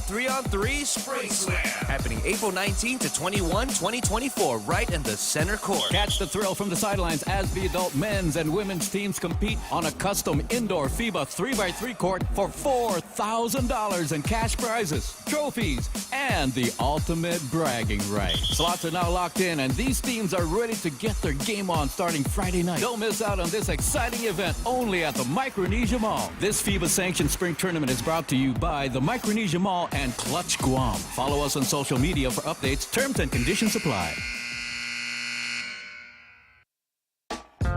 3-on-3 Spring Slam. Happening April 19 to 21, 2024, right in the center court. Catch the thrill from the sidelines as the adult men's and women's teams compete on a custom indoor FIBA 3x3 court for $4,000 in cash prizes, trophies, and the ultimate bragging rights. Slots are now locked in, and these teams are ready to get their game on starting Friday night. Don't miss out on this exciting event only at the Micronesia Mall. This FIBA-sanctioned spring tournament is brought to you by the Micronesia Mall and Clutch Guam. Follow us on social media for updates. Terms and conditions apply.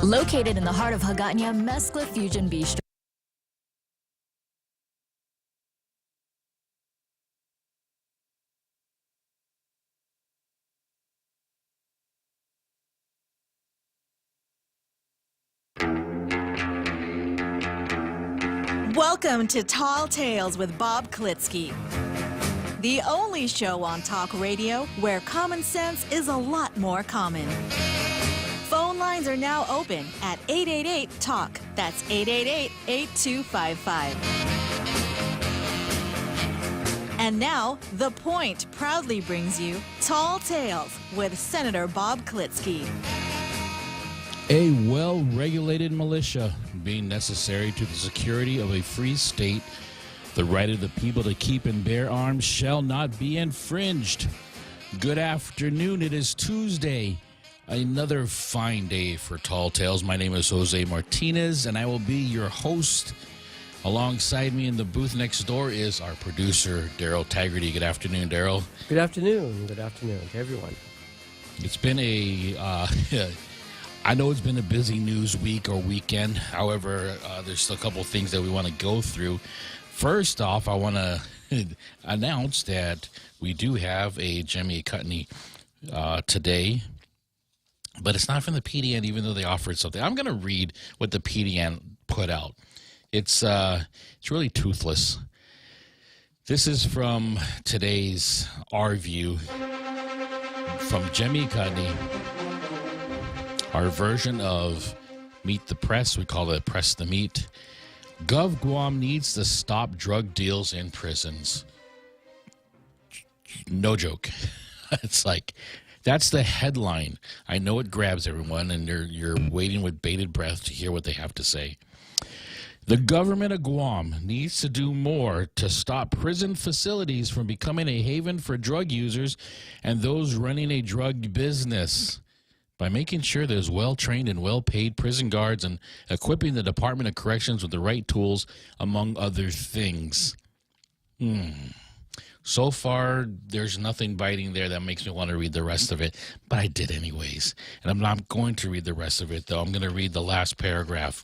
Located in the heart of Hagåtña, Mezcla Fusion Bistro. Welcome to Tall Tales with Bob Klitzkie, the only show on talk radio where common sense is a lot more common. Phone lines are now open at 888-TALK. That's 888-8255. And now, The Point proudly brings you Tall Tales with Senator Bob Klitzkie. A well-regulated militia being necessary to the security of a free state, the right of the people to keep and bear arms shall not be infringed. Good afternoon. It is Tuesday, another fine day for Tall Tales. My name is Jose Martinez, and I will be your host. Alongside me in the booth next door is our producer, Daryl Taggerty. Good afternoon, Daryl. Good afternoon. Good afternoon to everyone. It's been I know it's been a busy news week or weekend. However, there's a couple things that we want to go through. First off, I want to announce that we do have a Jemmy Cutney today, but it's not from the PDN, even though they offered something. I'm going to read what the PDN put out. It's really toothless. This is from today's Our View from Jemmy Cutney. Our version of Meet the Press, we call it Press the Meet. Gov Guam needs to stop drug deals in prisons. No joke. It's like, that's the headline. I know it grabs everyone, and you're waiting with bated breath to hear what they have to say. The government of Guam needs to do more to stop prison facilities from becoming a haven for drug users and those running a drug business, by making sure there's well-trained and well-paid prison guards and equipping the Department of Corrections with the right tools, among other things. So far, there's nothing biting there that makes me want to read the rest of it, but I did anyways. And I'm not going to read the rest of it, though. I'm going to read the last paragraph.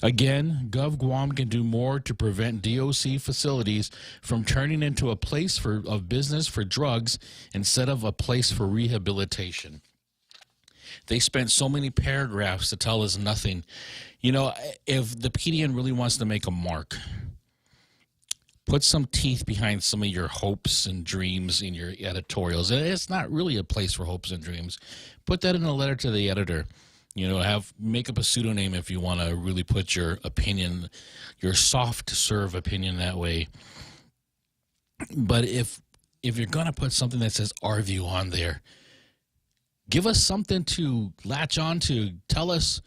Again, Gov Guam can do more to prevent DOC facilities from turning into a place of business for drugs instead of a place for rehabilitation. They spent so many paragraphs to tell us nothing. You know, if the PDN really wants to make a mark, put some teeth behind some of your hopes and dreams in your editorials. It's not really a place for hopes and dreams. Put that in a letter to the editor. You know, make up a pseudonym if you want to really put your opinion, your soft serve opinion that way. But if you're going to put something that says Our View on there, give us something to latch on to. Tell us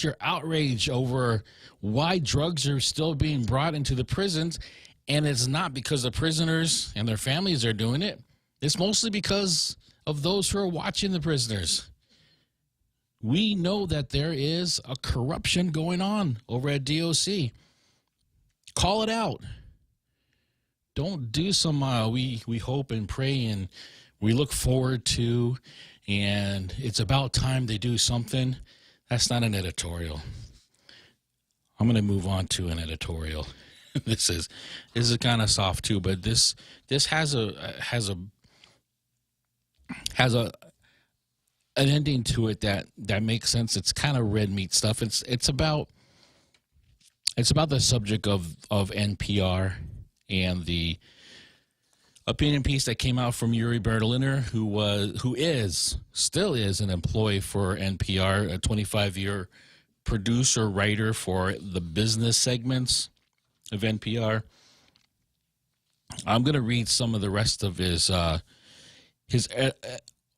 your outrage over why drugs are still being brought into the prisons, and it's not because the prisoners and their families are doing it. It's mostly because of those who are watching the prisoners. We know that there is a corruption going on over at DOC. Call it out. Don't do some we hope and pray and we look forward to, and it's about time they do something. That's not an editorial. I'm going to move on to an editorial. This is kind of soft too, but this has an ending to it that makes sense. It's kind of red meat stuff. It's about the subject of NPR and the opinion piece that came out from Yuri Berliner, who still is an employee for NPR, a 25-year producer, writer for the business segments of NPR. I'm going to read some of the rest of his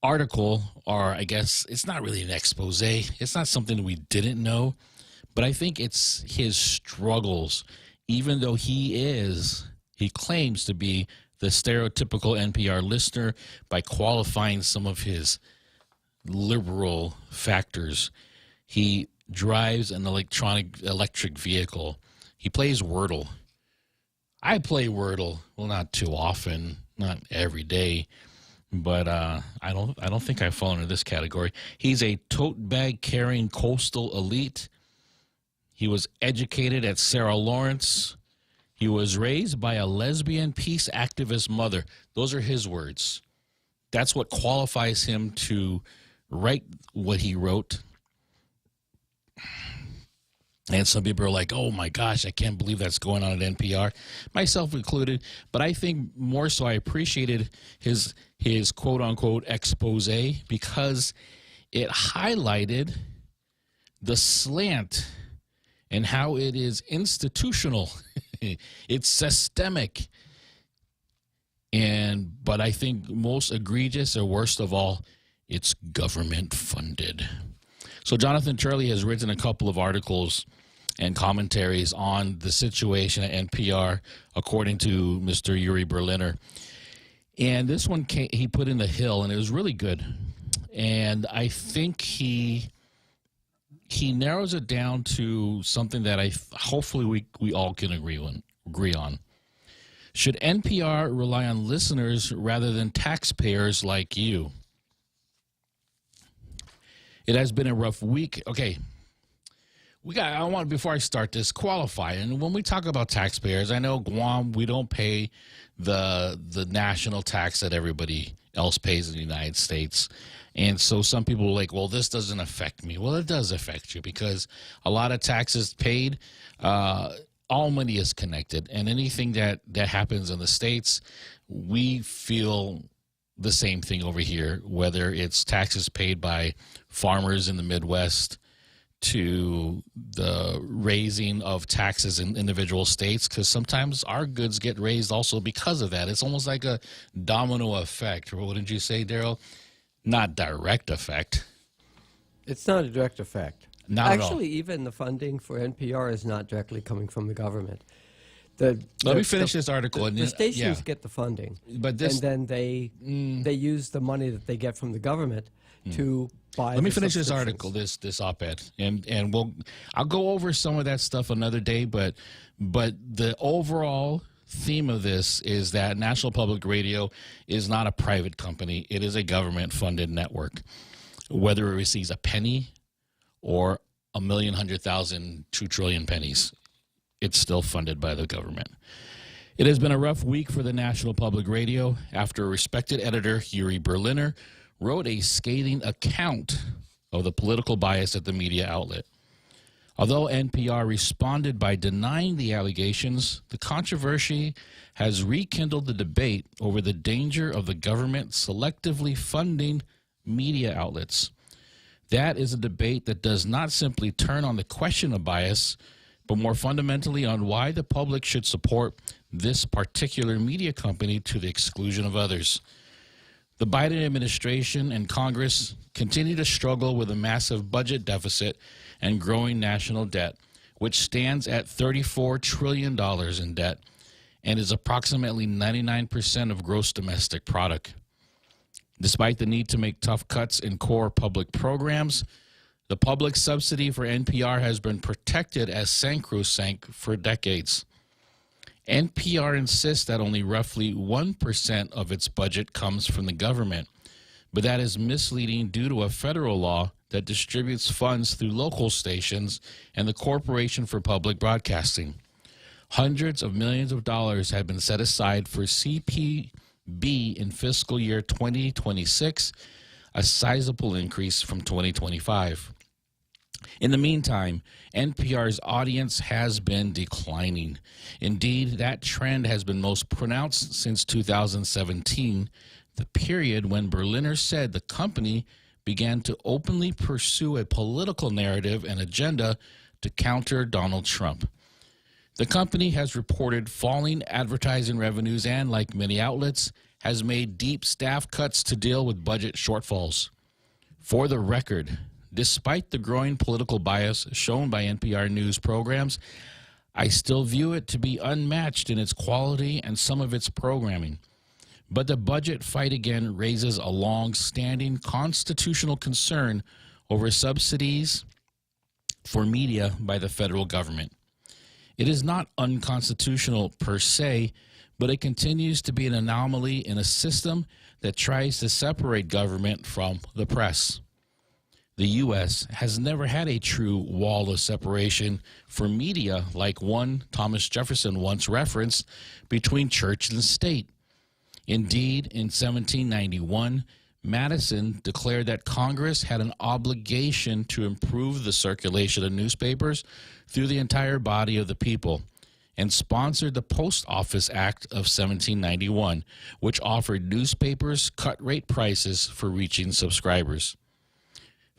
article, or I guess it's not really an expose. It's not something we didn't know, but I think it's his struggles, even though he claims to be the stereotypical NPR listener by qualifying some of his liberal factors. He drives an electric vehicle. He plays Wordle. I play Wordle. Well, not too often, not every day, but I don't think I fall into this category. He's a tote bag carrying coastal elite. He was educated at Sarah Lawrence. He was raised by a lesbian peace activist mother. Those are his words. That's what qualifies him to write what he wrote. And some people are like, oh, my gosh, I can't believe that's going on at NPR, myself included. But I think more so I appreciated his quote-unquote expose because it highlighted the slant and how it is institutional. It's systemic. But I think most egregious or worst of all, it's government funded. So Jonathan Turley has written a couple of articles and commentaries on the situation at NPR, according to Mr. Yuri Berliner. And this one he put in The Hill, and it was really good. And I think he narrows it down to something that hopefully we all can agree on. Should NPR rely on listeners rather than taxpayers like you? It has been a rough week. Okay, I want, before I start this, qualify. And when we talk about taxpayers, I know Guam, we don't pay the national tax that everybody else pays in the United States. And so some people are like, well, this doesn't affect me. Well, it does affect you because a lot of taxes paid, all money is connected. And anything that happens in the States, we feel the same thing over here, whether it's taxes paid by farmers in the Midwest to the raising of taxes in individual states, because sometimes our goods get raised also because of that. It's almost like a domino effect. Or what did you say, Daryl? Not direct effect. It's not a direct effect. Not at all. Actually, even the funding for NPR is not directly coming from the government. Let me finish this article. The stations get the funding, but and then they use the money that they get from the government to buy. Let me finish this article, this op-ed, and I'll go over some of that stuff another day. But the overall theme of this is that National Public Radio is not a private company; it is a government-funded network. Whether it receives a penny or 1,000,000, 100,000, 2 trillion pennies, it's still funded by the government. It has been a rough week for the National Public Radio after a respected editor, Yuri Berliner, wrote a scathing account of the political bias at the media outlet. Although NPR responded by denying the allegations, the controversy has rekindled the debate over the danger of the government selectively funding media outlets. That is a debate that does not simply turn on the question of bias, but more fundamentally on why the public should support this particular media company to the exclusion of others. The Biden administration and Congress continue to struggle with a massive budget deficit and growing national debt, which stands at $34 trillion in debt and is approximately 99% of gross domestic product. Despite the need to make tough cuts in core public programs, the public subsidy for NPR has been protected as sacrosanct for decades. NPR insists that only roughly 1% of its budget comes from the government, but that is misleading due to a federal law that distributes funds through local stations and the Corporation for Public Broadcasting. Hundreds of millions of dollars have been set aside for CPB in fiscal year 2026, a sizable increase from 2025. In the meantime, NPR's audience has been declining. Indeed, that trend has been most pronounced since 2017, the period when Berliner said the company began to openly pursue a political narrative and agenda to counter Donald Trump. The company has reported falling advertising revenues and, like many outlets, has made deep staff cuts to deal with budget shortfalls. For the record, despite the growing political bias shown by NPR news programs, I still view it to be unmatched in its quality and some of its programming. But the budget fight again raises a long-standing constitutional concern over subsidies for media by the federal government. It is not unconstitutional per se, but it continues to be an anomaly in a system that tries to separate government from the press. The U.S. has never had a true wall of separation for media like one Thomas Jefferson once referenced between church and state. Indeed, in 1791, Madison declared that Congress had an obligation to improve the circulation of newspapers through the entire body of the people, and sponsored the Post Office Act of 1791, which offered newspapers cut-rate prices for reaching subscribers.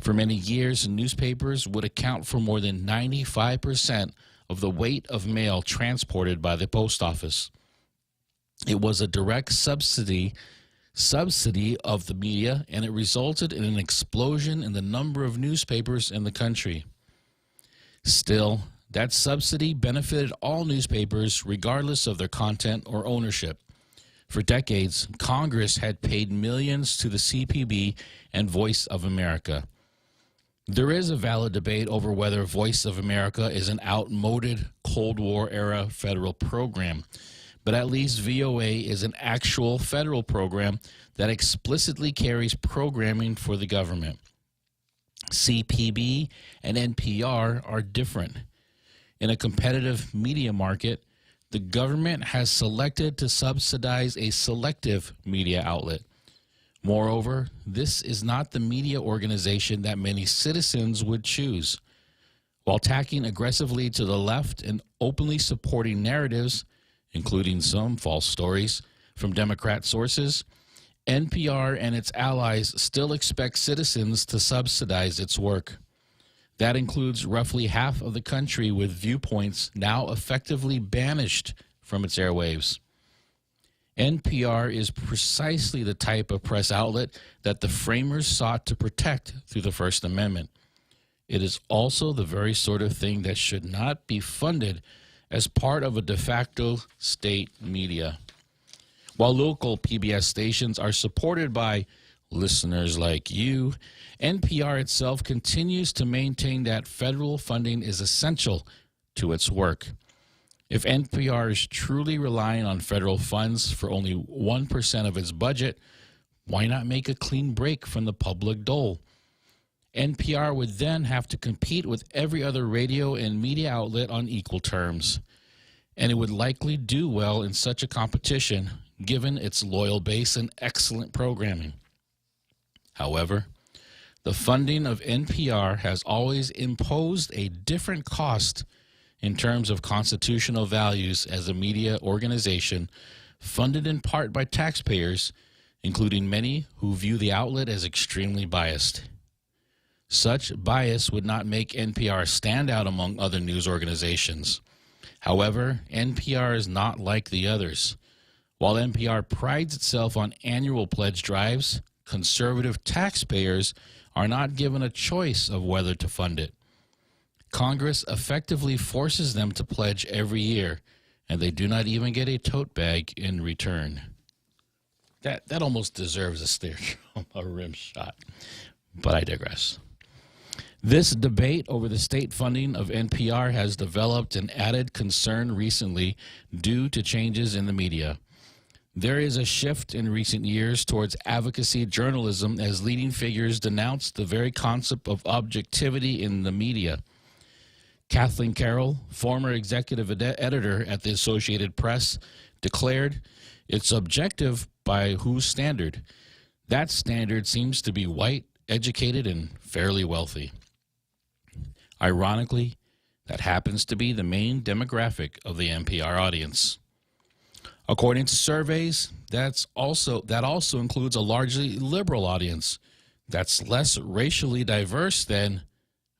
For many years, newspapers would account for more than 95% of the weight of mail transported by the post office. It was a direct subsidy of the media, and it resulted in an explosion in the number of newspapers in the country. Still, that subsidy benefited all newspapers regardless of their content or ownership. For decades, Congress had paid millions to the CPB and Voice of America. There is a valid debate over whether Voice of America is an outmoded Cold War-era federal program, but at least VOA is an actual federal program that explicitly carries programming for the government. CPB and NPR are different. In a competitive media market, the government has selected to subsidize a selective media outlet. Moreover, this is not the media organization that many citizens would choose. While tacking aggressively to the left and openly supporting narratives, including some false stories, from Democrat sources, NPR and its allies still expect citizens to subsidize its work. That includes roughly half of the country with viewpoints now effectively banished from its airwaves. NPR is precisely the type of press outlet that the framers sought to protect through the First Amendment. It is also the very sort of thing that should not be funded as part of a de facto state media. While local PBS stations are supported by listeners like you, NPR itself continues to maintain that federal funding is essential to its work. If NPR is truly relying on federal funds for only 1% of its budget, why not make a clean break from the public dole? NPR would then have to compete with every other radio and media outlet on equal terms, and it would likely do well in such a competition given its loyal base and excellent programming. However, the funding of NPR has always imposed a different cost in terms of constitutional values as a media organization funded in part by taxpayers, including many who view the outlet as extremely biased. Such bias would not make NPR stand out among other news organizations. However, NPR is not like the others. While NPR prides itself on annual pledge drives, conservative taxpayers are not given a choice of whether to fund it. Congress effectively forces them to pledge every year, and they do not even get a tote bag in return. That almost deserves a steer from a rim shot, but I digress. This debate over the state funding of NPR has developed an added concern recently due to changes in the media. There is a shift in recent years towards advocacy journalism as leading figures denounce the very concept of objectivity in the media. Kathleen Carroll, former executive editor at the Associated Press, declared, "It's objective by whose standard? That standard seems to be white, educated, and fairly wealthy." Ironically, that happens to be the main demographic of the NPR audience. According to surveys, that also includes a largely liberal audience that's less racially diverse than,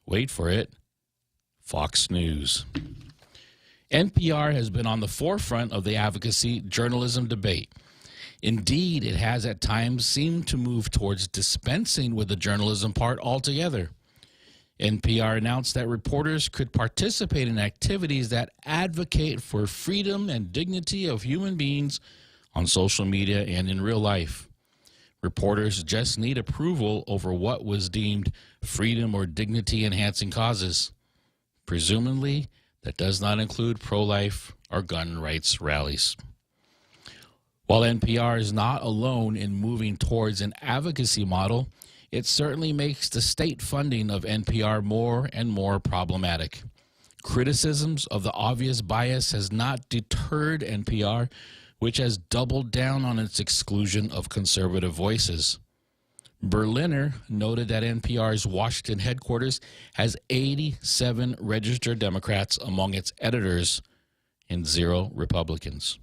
wait for it, Fox News. NPR has been on the forefront of the advocacy journalism debate. Indeed, it has at times seemed to move towards dispensing with the journalism part altogether. NPR announced that reporters could participate in activities that advocate for freedom and dignity of human beings on social media and in real life. Reporters just need approval over what was deemed freedom or dignity enhancing causes. Presumably, that does not include pro-life or gun rights rallies. While NPR is not alone in moving towards an advocacy model, it certainly makes the state funding of NPR more and more problematic. Criticisms of the obvious bias has not deterred NPR, which has doubled down on its exclusion of conservative voices. Berliner noted that NPR's Washington headquarters has 87 registered Democrats among its editors and 0 Republicans.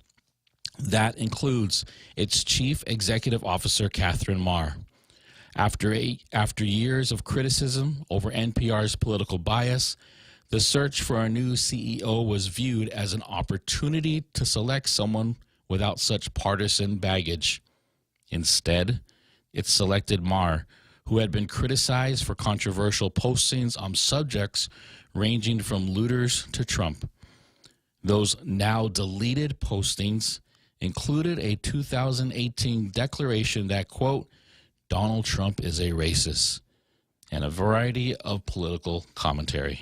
That includes its chief executive officer, Catherine Marr. After years of criticism over NPR's political bias, the search for a new CEO was viewed as an opportunity to select someone without such partisan baggage. Instead, it selected Marr, who had been criticized for controversial postings on subjects ranging from looters to Trump. Those now deleted postings included a 2018 declaration that, quote, Donald Trump is a racist, and a variety of political commentary.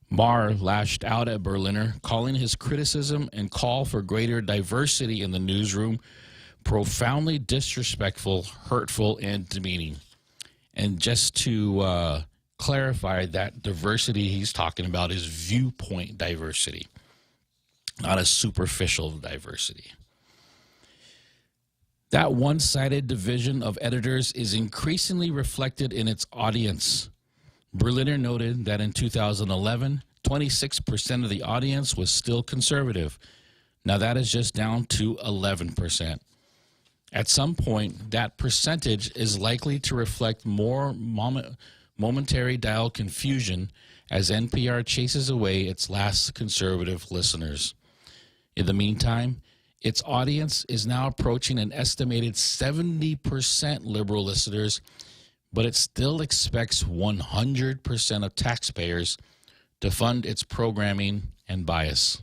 Marr lashed out at Berliner, calling his criticism and call for greater diversity in the newsroom profoundly disrespectful, hurtful, and demeaning. And just to clarify, that diversity he's talking about is viewpoint diversity, not a superficial diversity. That one-sided division of editors is increasingly reflected in its audience. Berliner noted that in 2011, 26% of the audience was still conservative. Now that is just down to 11%. At some point, that percentage is likely to reflect more momentary dial confusion as NPR chases away its last conservative listeners. In the meantime, its audience is now approaching an estimated 70% liberal listeners, but it still expects 100% of taxpayers to fund its programming and bias.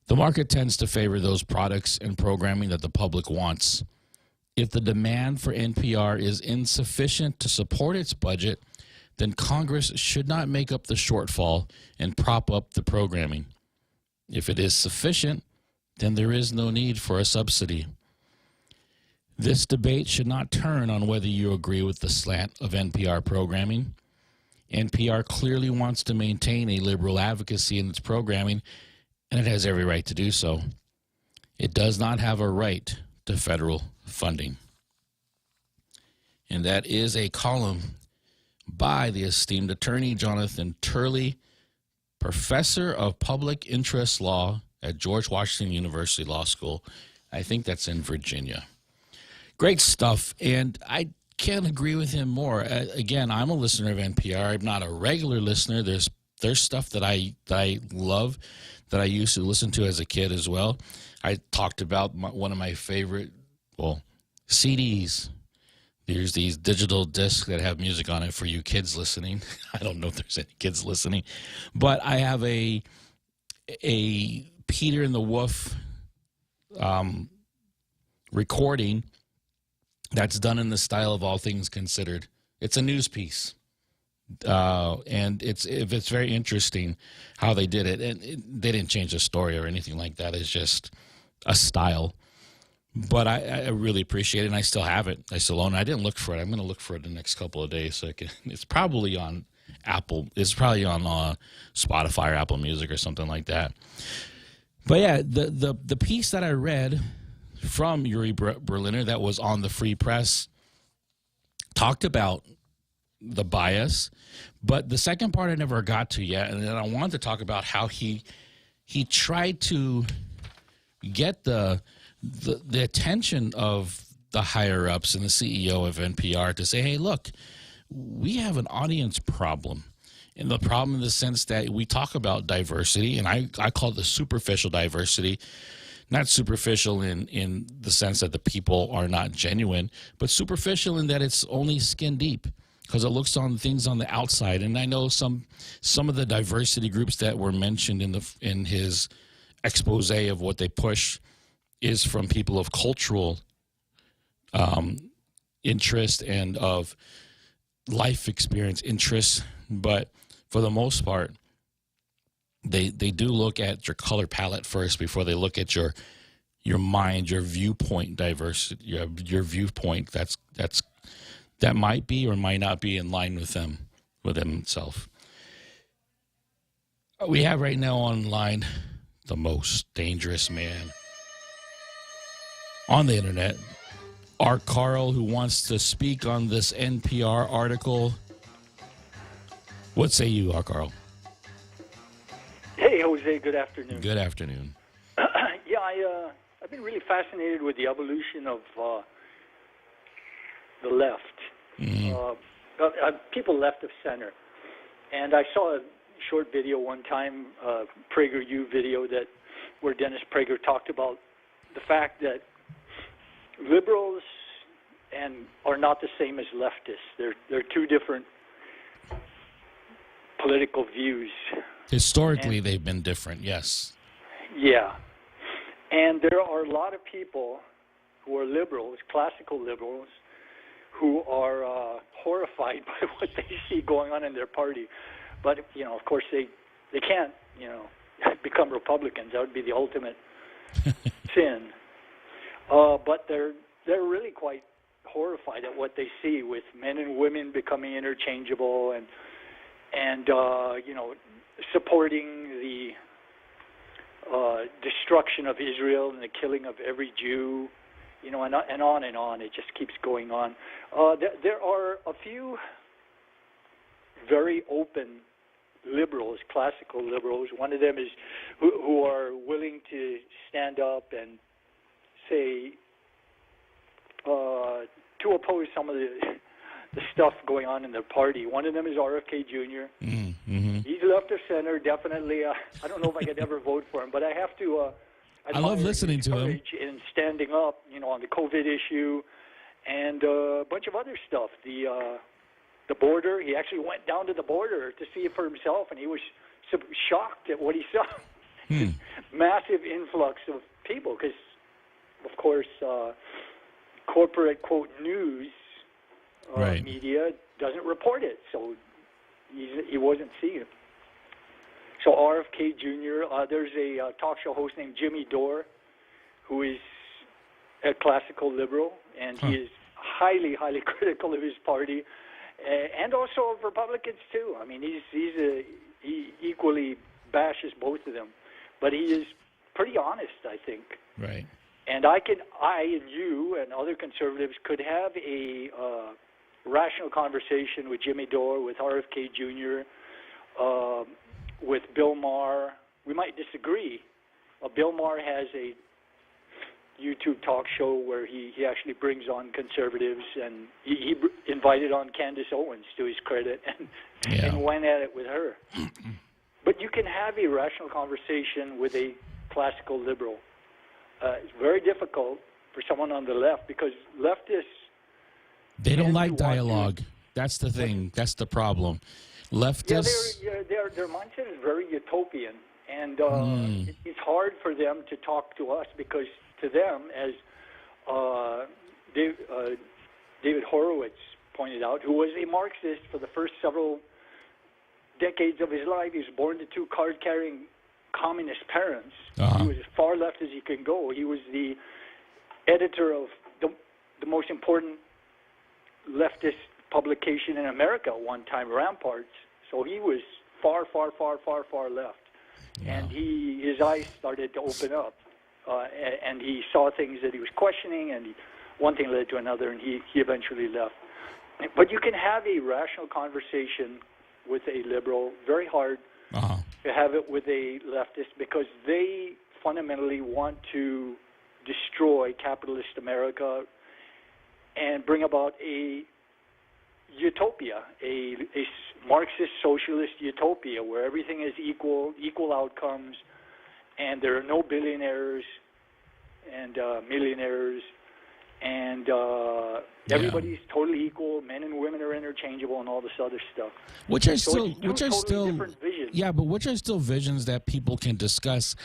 The market tends to favor those products and programming that the public wants. If the demand for NPR is insufficient to support its budget, then Congress should not make up the shortfall and prop up the programming. If it is sufficient, then there is no need for a subsidy. This debate should not turn on whether you agree with the slant of NPR programming. NPR clearly wants to maintain a liberal advocacy in its programming, and it has every right to do so. It does not have a right to federal funding. And that is a column by the esteemed attorney Jonathan Turley, professor of public interest law at George Washington University Law School. I think that's in Virginia. Great stuff, and I can't agree with him more. Again, I'm a listener of NPR. I'm not a regular listener. There's stuff that I love that I used to listen to as a kid as well. I talked about one of my favorite, CDs. There's these digital discs that have music on it for you kids listening. I don't know if there's any kids listening, but I have a Peter and the Wolf recording that's done in the style of All Things Considered. It's a news piece, and it's very interesting how they did it. And they didn't change the story or anything like that. It's just a style. But I really appreciate it, and I still have it. I still own it. I didn't look for it. I'm going to look for it in the next couple of days. So it's probably on Apple. It's probably on Spotify or Apple Music or something like that. But yeah, the piece that I read from Yuri Berliner that was on the Free Press talked about the bias, but the second part I never got to yet, and then I wanted to talk about how he tried to get the attention of the higher ups and the CEO of NPR to say, hey, look, we have an audience problem. And the problem in the sense that we talk about diversity, and I call it the superficial diversity, not superficial in the sense that the people are not genuine, but superficial in that it's only skin deep because it looks on things on the outside. And I know some of the diversity groups that were mentioned in his expose of what they push is from people of cultural interest and of life experience interest, but for the most part, they do look at your color palette first before they look at your mind, your viewpoint diversity, your viewpoint that might be or might not be in line with themselves. We have right now online the most dangerous man on the internet, our Carl, who wants to speak on this NPR article. What say you, our Carl? Hey, Jose. Good afternoon. Good afternoon. Yeah, I've been really fascinated with the evolution of the left. People left of center. And I saw a short video one time, PragerU video, where Dennis Prager talked about the fact that liberals are not the same as leftists. They're two different political views. Historically, they've been different, yes. Yeah. And there are a lot of people who are liberals, classical liberals, who are horrified by what they see going on in their party. But, of course, they can't, become Republicans. That would be the ultimate sin. But they're really quite horrified at what they see with men and women becoming interchangeable and supporting the destruction of Israel and the killing of every Jew, and on and on. It just keeps going on. There are a few very open liberals, classical liberals. One of them is who are willing to stand up and say to oppose some of the stuff going on in their party. One of them is RFK Jr. Mm-hmm. He's left of center, definitely. I don't know if I could ever vote for him, but I have to. I love listening to him. In standing up, on the COVID issue and a bunch of other stuff. The border. He actually went down to the border to see it for himself, and he was shocked at what he saw. Massive influx of people, because, of course, corporate, quote, news right. media doesn't report it, so he wasn't seeing it. So RFK Jr., there's a talk show host named Jimmy Dore, who is a classical liberal, and he is highly, highly critical of his party, and also of Republicans too. I mean, he equally bashes both of them, but he is pretty honest, I think. Right. And I and you and other conservatives could have a rational conversation with Jimmy Dore, with RFK Jr., with Bill Maher. We might disagree. Bill Maher has a YouTube talk show where he actually brings on conservatives, and he invited on Candace Owens, to his credit, and went at it with her. But you can have a rational conversation with a classical liberal. It's very difficult for someone on the left, because leftists... They don't like dialogue. That's the thing. That's the problem. Leftists... Yeah, their mindset is very utopian, and it's hard for them to talk to us, because to them, as David Horowitz pointed out, who was a Marxist for the first several decades of his life, he was born to two card-carrying communist parents. He was as far left as he can go. He was the editor of the most important leftist publication in America at one time, Ramparts. So he was far, far, far, far, far left. Yeah. And his eyes started to open up. And he saw things that he was questioning, and one thing led to another, and he eventually left. But you can have a rational conversation with a liberal, very hard to have it with a leftist, because they fundamentally want to destroy capitalist America and bring about a utopia, a Marxist socialist utopia where everything is equal outcomes, and there are no billionaires and millionaires, and everybody's totally equal. Men and women are interchangeable, and all this other stuff. Which are So still, different visions. yeah, but which are still visions that people can discuss,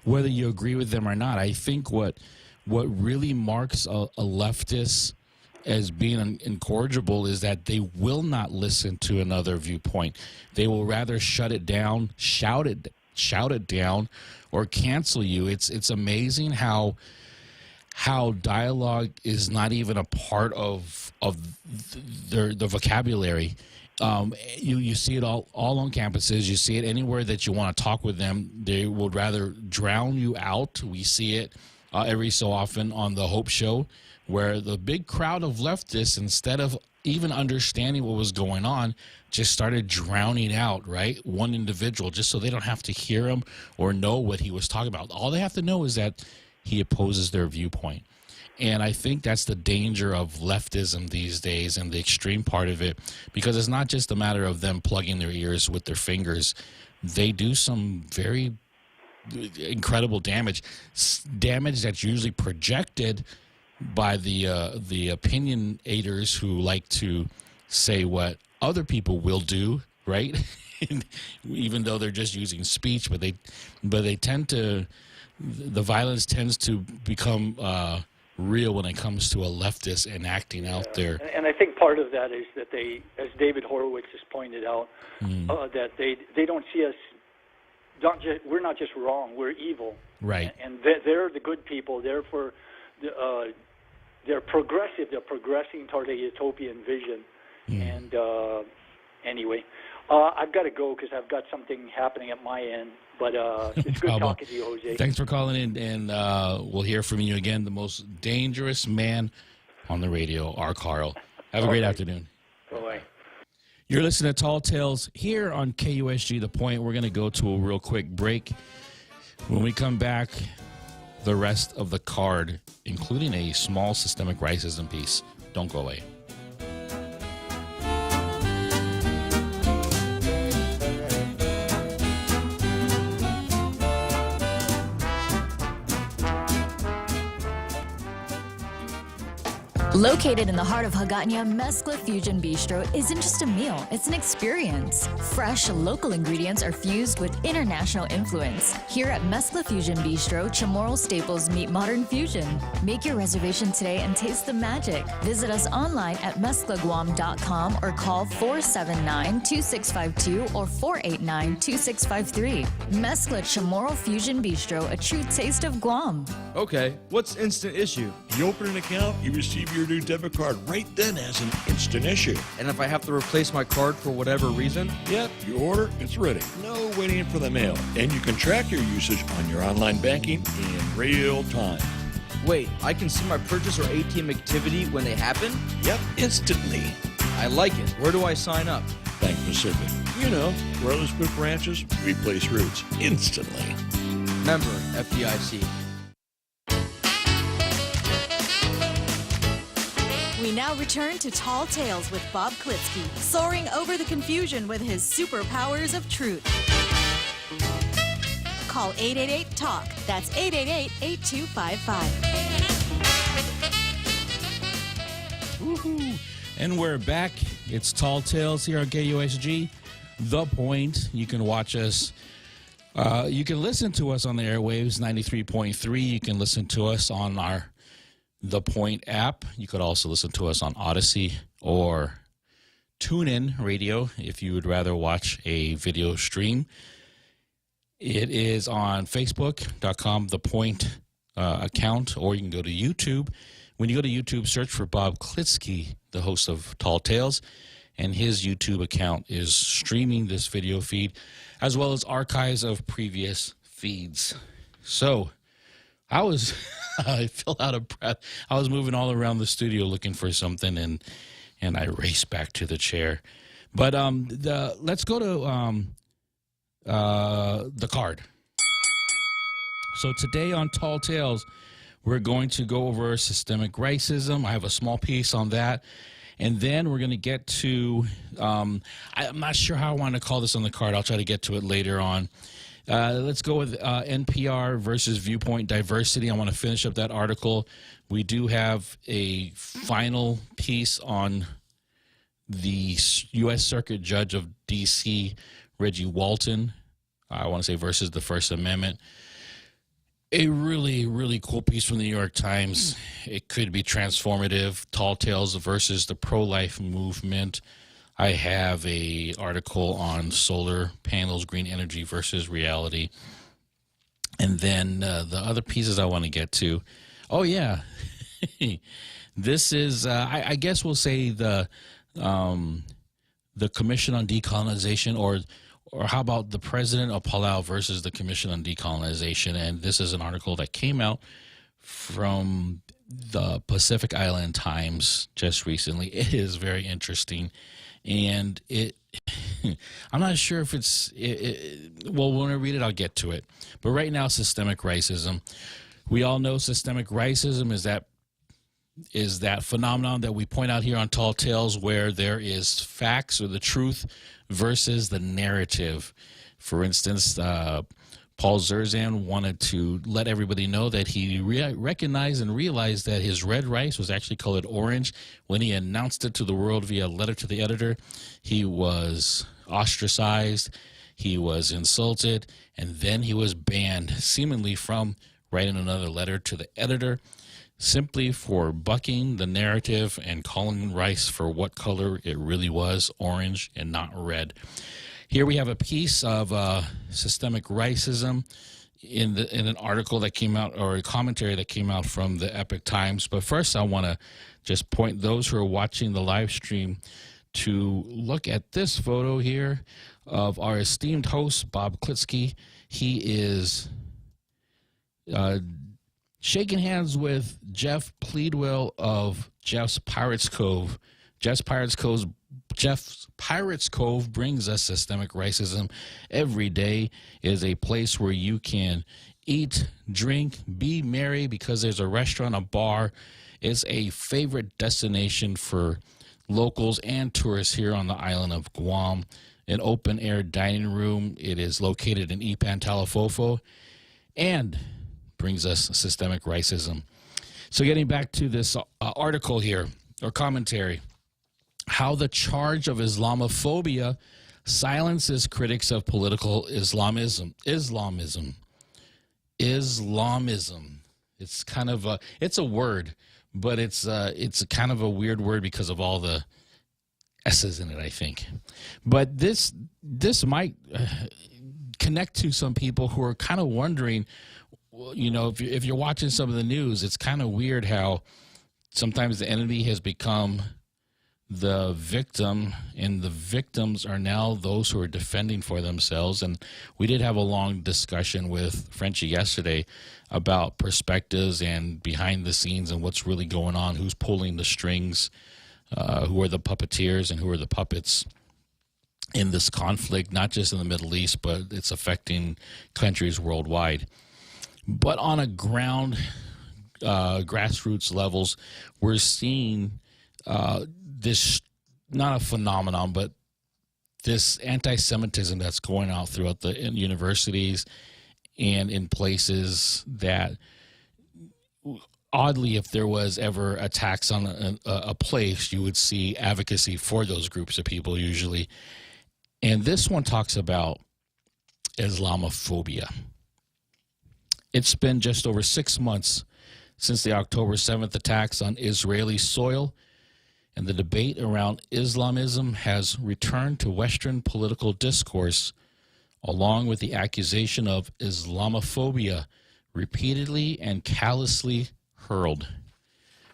whether you agree with them or not. I think what really marks a leftist as being incorrigible is that they will not listen to another viewpoint. They will rather shut it down, shout it down, or cancel you. It's amazing how dialogue is not even a part of their vocabulary. You see it all on campuses. You see it anywhere that you want to talk with them. They would rather drown you out. We see it every so often on the Hope Show, where the big crowd of leftists, instead of even understanding what was going on, just started drowning out, right, one individual, just so they don't have to hear him or know what he was talking about. All they have to know is that he opposes their viewpoint. And I think that's the danger of leftism these days, and the extreme part of it, because it's not just a matter of them plugging their ears with their fingers. They do some very incredible damage that's usually projected by the opinionators who like to say what other people will do, right? Even though they're just using speech, but they tend to, the violence tends to become real when it comes to a leftist enacting out there. And I think part of that is that they, as David Horowitz has pointed out, that they don't see us. We're not just wrong; we're evil. Right. And they're the good people. Therefore, they're progressive. They're progressing toward a utopian vision. And anyway, I've got to go because I've got something happening at my end. But it's good talking to you, Jose. Thanks for calling in, and we'll hear from you again. The most dangerous man on the radio, R. Carl. Have a great afternoon. Bye. You're listening to Tall Tales here on KUSG The Point. We're going to go to a real quick break. When we come back, the rest of the card, including a small systemic racism piece. Don't go away. Located in the heart of Hagåtña, Mezcla Fusion Bistro isn't just a meal, it's an experience. Fresh, local ingredients are fused with international influence. Here at Mezcla Fusion Bistro, Chamorro staples meet modern fusion. Make your reservation today and taste the magic. Visit us online at mezclaguam.com or call 479-2652 or 489-2653. Mezcla Chamorro Fusion Bistro, a true taste of Guam. Okay, what's instant issue? You open an account, you receive your new debit card right then as an instant issue. And if I have to replace my card for whatever reason? Yep, you order, it's ready. No waiting for the mail. And you can track your usage on your online banking in real time. Wait, I can see my purchase or ATM activity when they happen? Yep, instantly. I like it. Where do I sign up? Bank Pacific. You know, where those quick branches replace routes instantly. Member FDIC. We now return to Tall Tales with Bob Klitzkie, soaring over the confusion with his superpowers of truth. Call 888-TALK. That's 888-8255. Woohoo! And we're back. It's Tall Tales here on KUSG. The Point. You can watch us. You can listen to us on the airwaves, 93.3. You can listen to us on our The Point app. You could also listen to us on Odyssey or TuneIn Radio if you would rather watch a video stream. It is on Facebook.com, The Point account, or you can go to YouTube. When you go to YouTube, search for Bob Klitzkie, the host of Tall Tales, and his YouTube account is streaming this video feed, as well as archives of previous feeds. So, I fell out of breath. I was moving all around the studio looking for something, and I raced back to the chair. But let's go to the card. So today on Tall Tales, we're going to go over systemic racism. I have a small piece on that. And then we're going to get to, I'm not sure how I want to call this on the card. I'll try to get to it later on. Let's go with NPR versus viewpoint diversity. I want to finish up that article. We do have a final piece on the U.S. Circuit Judge of D.C., Reggie Walton, I want to say versus the First Amendment. A really, really cool piece from the New York Times. It could be transformative. Tall Tales versus the pro-life movement. I have a article on solar panels, green energy versus reality. And then the other pieces I want to get to. Oh, yeah. This is, I guess we'll say the Commission on Decolonization, or how about the President of Palau versus the Commission on Decolonization. And this is an article that came out from the Pacific Island Times just recently. It is very interesting. And I'm not sure if it's, well, when I read it, I'll get to it. But right now, systemic racism. We all know systemic racism is that phenomenon that we point out here on Tall Tales, where there is facts or the truth versus the narrative. For instance, Paul Zerzan wanted to let everybody know that he recognized and realized that his red rice was actually colored orange. When he announced it to the world via letter to the editor, he was ostracized, he was insulted, and then he was banned, seemingly from writing another letter to the editor, simply for bucking the narrative and calling rice for what color it really was, orange and not red. Here we have a piece of systemic racism in an article that came out, or a commentary that came out from the Epoch Times. But first, I want to just point those who are watching the live stream to look at this photo here of our esteemed host, Bob Klitzkie. He is shaking hands with Jeff Pleadwell of Jeff's Pirates Cove. Jeff's Pirates Cove brings us systemic racism every day. It is a place where you can eat, drink, be merry, because there's a restaurant, a bar. It's a favorite destination for locals and tourists here on the island of Guam. An open-air dining room. It is located in Ipan, Talafofo, and brings us systemic racism. So getting back to this article here, or commentary, how the charge of Islamophobia silences critics of political Islamism. It's kind of it's a word, but it's kind of a weird word because of all the S's in it, I think. But this might connect to some people who are kind of wondering, you know, if you're watching some of the news, it's kind of weird how sometimes the enemy has become the victim, and the victims are now those who are defending for themselves. And we did have a long discussion with Frenchie yesterday about perspectives and behind the scenes and what's really going on, who's pulling the strings, who are the puppeteers and who are the puppets in this conflict, not just in the Middle East, but it's affecting countries worldwide. But on a ground, grassroots levels, we're seeing this, not a phenomenon, but this anti-Semitism that's going out throughout the universities and in places that, oddly, if there was ever attacks on a place, you would see advocacy for those groups of people usually. And this one talks about Islamophobia. It's been just over 6 months since the October 7th attacks on Israeli soil, and the debate around Islamism has returned to Western political discourse, along with the accusation of Islamophobia repeatedly and callously hurled.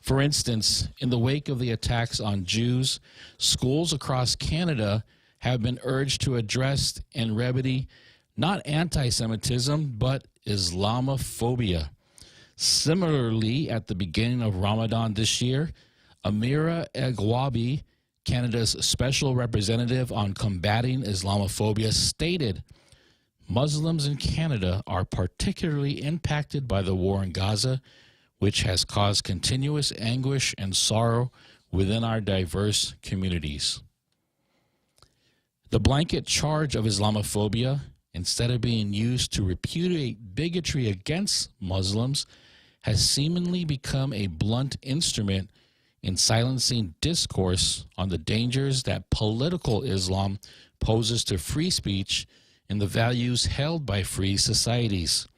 For instance, in the wake of the attacks on Jews, schools across Canada have been urged to address and remedy not anti-Semitism, but Islamophobia. Similarly, at the beginning of Ramadan this year, Amira Egwabi, Canada's special representative on combating Islamophobia, stated, "Muslims in Canada are particularly impacted by the war in Gaza, which has caused continuous anguish and sorrow within our diverse communities. The blanket charge of Islamophobia, instead of being used to repudiate bigotry against Muslims, has seemingly become a blunt instrument in silencing discourse on the dangers that political Islam poses to free speech and the values held by free societies.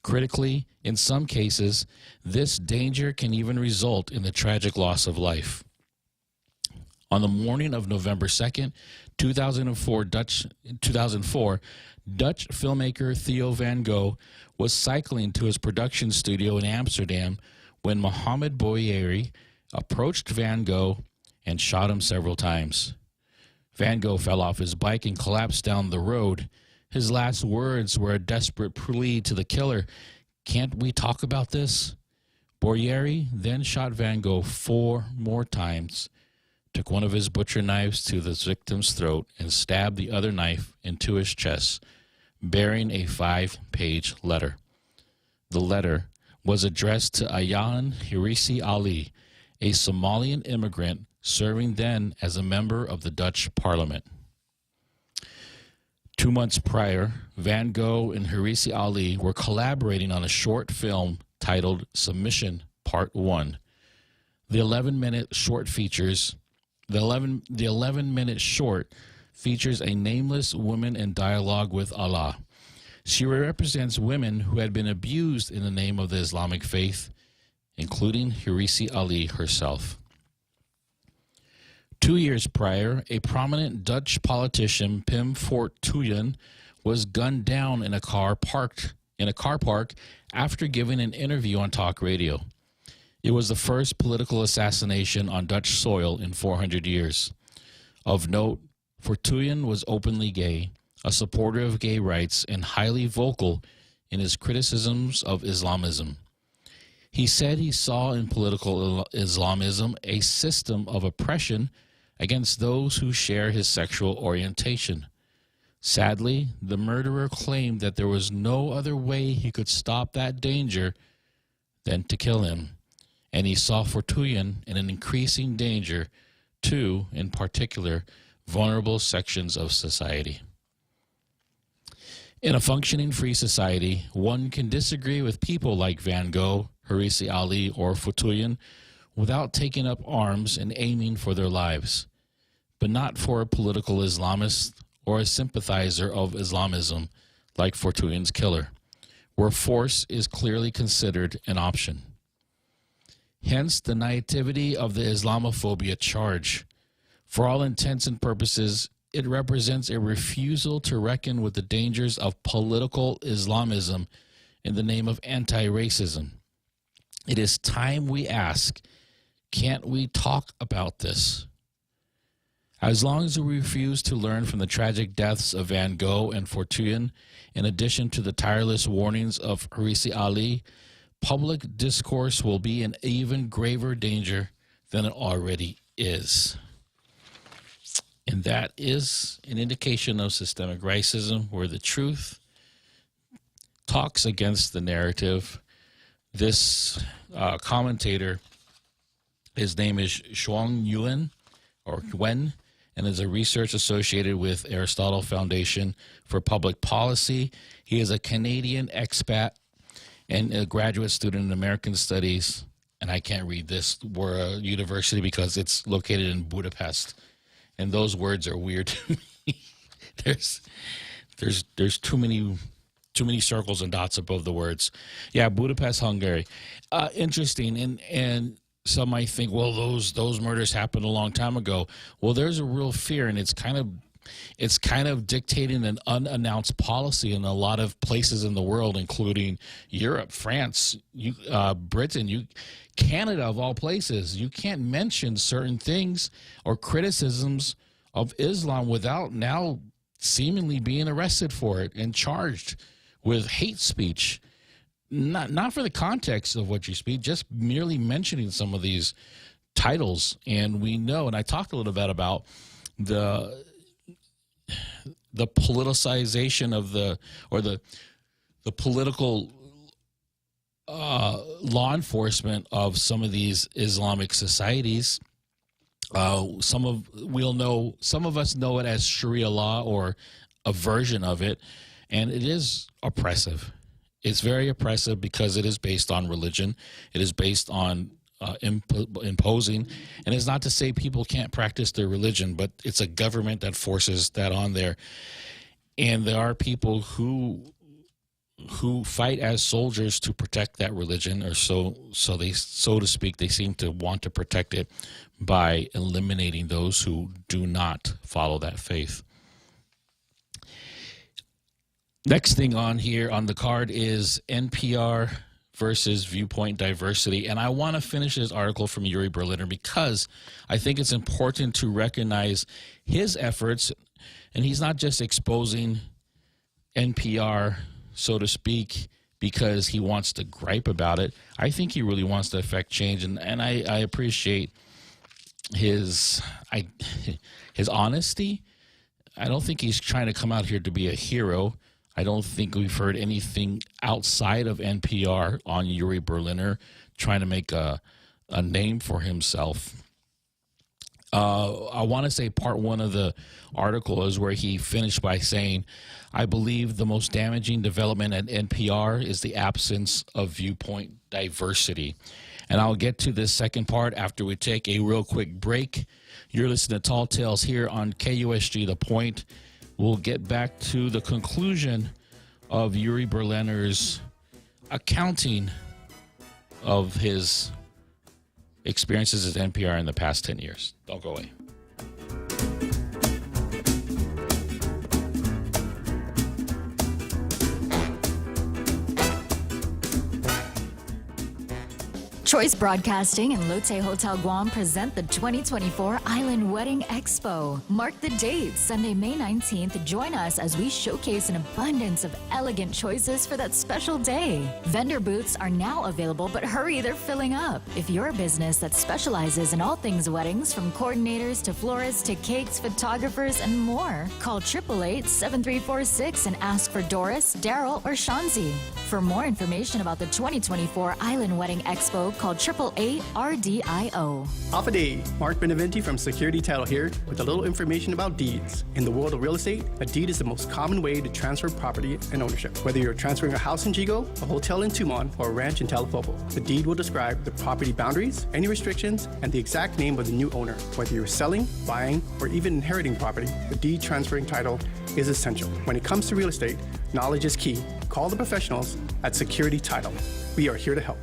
Critically, in some cases, this danger can even result in the tragic loss of life. On the morning of November 2nd, 2004, Dutch filmmaker Theo van Gogh was cycling to his production studio in Amsterdam when Mohamed Bouyeri approached Van Gogh and shot him several times. Van Gogh fell off his bike and collapsed down the road. His last words were a desperate plea to the killer, "Can't we talk about this?" Bouyeri then shot Van Gogh 4 more times, took one of his butcher knives to the victim's throat, and stabbed the other knife into his chest, bearing a 5-page letter. The letter was addressed to Ayaan Hirsi Ali, a Somalian immigrant serving then as a member of the Dutch parliament. 2 months prior, Van Gogh and Hirsi Ali were collaborating on a short film titled Submission Part 1. The 11-minute short features a nameless woman in dialogue with Allah. She represents women who had been abused in the name of the Islamic faith, including Hirsi Ali herself. 2 years prior, a prominent Dutch politician, Pim Fortuyn, was gunned down in a car park after giving an interview on talk radio. It was the first political assassination on Dutch soil in 400 years. Of note, Fortuyn was openly gay, a supporter of gay rights, and highly vocal in his criticisms of Islamism. He said he saw in political Islamism a system of oppression against those who share his sexual orientation. Sadly, the murderer claimed that there was no other way he could stop that danger than to kill him, and he saw Fortuyn in an increasing danger to, in particular, vulnerable sections of society. In a functioning free society, one can disagree with people like Van Gogh, Hirsi Ali, or Fortuyn without taking up arms and aiming for their lives, but not for a political Islamist or a sympathizer of Islamism like Fortuyn's killer, where force is clearly considered an option. Hence the naivety of the Islamophobia charge. For all intents and purposes, it represents a refusal to reckon with the dangers of political Islamism in the name of anti-racism. It is time we ask, can't we talk about this? As long as we refuse to learn from the tragic deaths of Van Gogh and Fortuyn, in addition to the tireless warnings of Hirsi Ali, public discourse will be in even graver danger than it already is. And that is an indication of systemic racism, where the truth talks against the narrative. This commentator, his name is Xuan Yuan, or Yuen, and is a research associated with Aristotle Foundation for Public Policy. He is a Canadian expat and a graduate student in American Studies, and I can't read this university because it's located in Budapest, and those words are weird to me. There's too many circles and dots above the words. Yeah, Budapest, Hungary. Interesting, and some might think, well, those murders happened a long time ago. Well, there's a real fear, and it's kind of dictating an unannounced policy in a lot of places in the world, including Europe, France, Britain, Canada, of all places. You can't mention certain things or criticisms of Islam without now seemingly being arrested for it and charged with hate speech. Not for the context of what you speak, just merely mentioning some of these titles. And we know, and I talked a little bit about the politicization of the political law enforcement of some of these Islamic societies. Some of us know it as Sharia law or a version of it, and it is oppressive. It's very oppressive because it is based on religion. It is based on imposing, and it's not to say people can't practice their religion, but it's a government that forces that on there. And there are people who fight as soldiers to protect that religion, or so to speak. They seem to want to protect it by eliminating those who do not follow that faith. Next thing on here on the card is NPR versus viewpoint diversity. And I want to finish this article from Yuri Berliner because I think it's important to recognize his efforts. And he's not just exposing NPR, so to speak, because he wants to gripe about it. I think he really wants to affect change. And I appreciate his honesty. I don't think he's trying to come out here to be a hero. I don't think we've heard anything outside of NPR on Yuri Berliner trying to make a name for himself. I want to say part one of the article is where he finished by saying, I believe the most damaging development at NPR is the absence of viewpoint diversity. And I'll get to this second part after we take a real quick break. You're listening to Tall Tales here on KUSG The Point. We'll get back to the conclusion of Yuri Berliner's accounting of his experiences at NPR in the past 10 years. Don't go away. Choice Broadcasting and Lotte Hotel Guam present the 2024 Island Wedding Expo. Mark the date, Sunday, May 19th. Join us as we showcase an abundance of elegant choices for that special day. Vendor booths are now available, but hurry, they're filling up. If you're a business that specializes in all things weddings, from coordinators to florists to cakes, photographers, and more, call 888-7346 and ask for Doris, Daryl, or Shanzi. For more information about the 2024 Island Wedding Expo, call 888-RDIO. Alpha Day, Mark Beneventi from Security Title here with a little information about deeds. In the world of real estate, a deed is the most common way to transfer property and ownership. Whether you're transferring a house in Chico, a hotel in Tumon, or a ranch in Talipopo, the deed will describe the property boundaries, any restrictions, and the exact name of the new owner. Whether you're selling, buying, or even inheriting property, the deed transferring title is essential. When it comes to real estate, knowledge is key. Call the professionals at Security Title. We are here to help.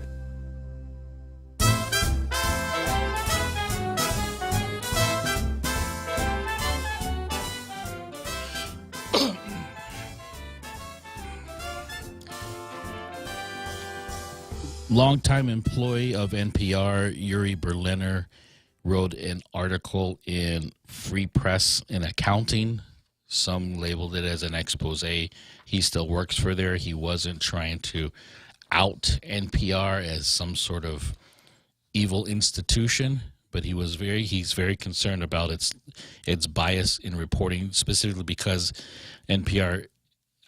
Longtime employee of NPR, Yuri Berliner, wrote an article in Free Press in Accounting. Some labeled it as an expose. He still works for there. He wasn't trying to out NPR as some sort of evil institution, but he's very concerned about its bias in reporting, specifically because NPR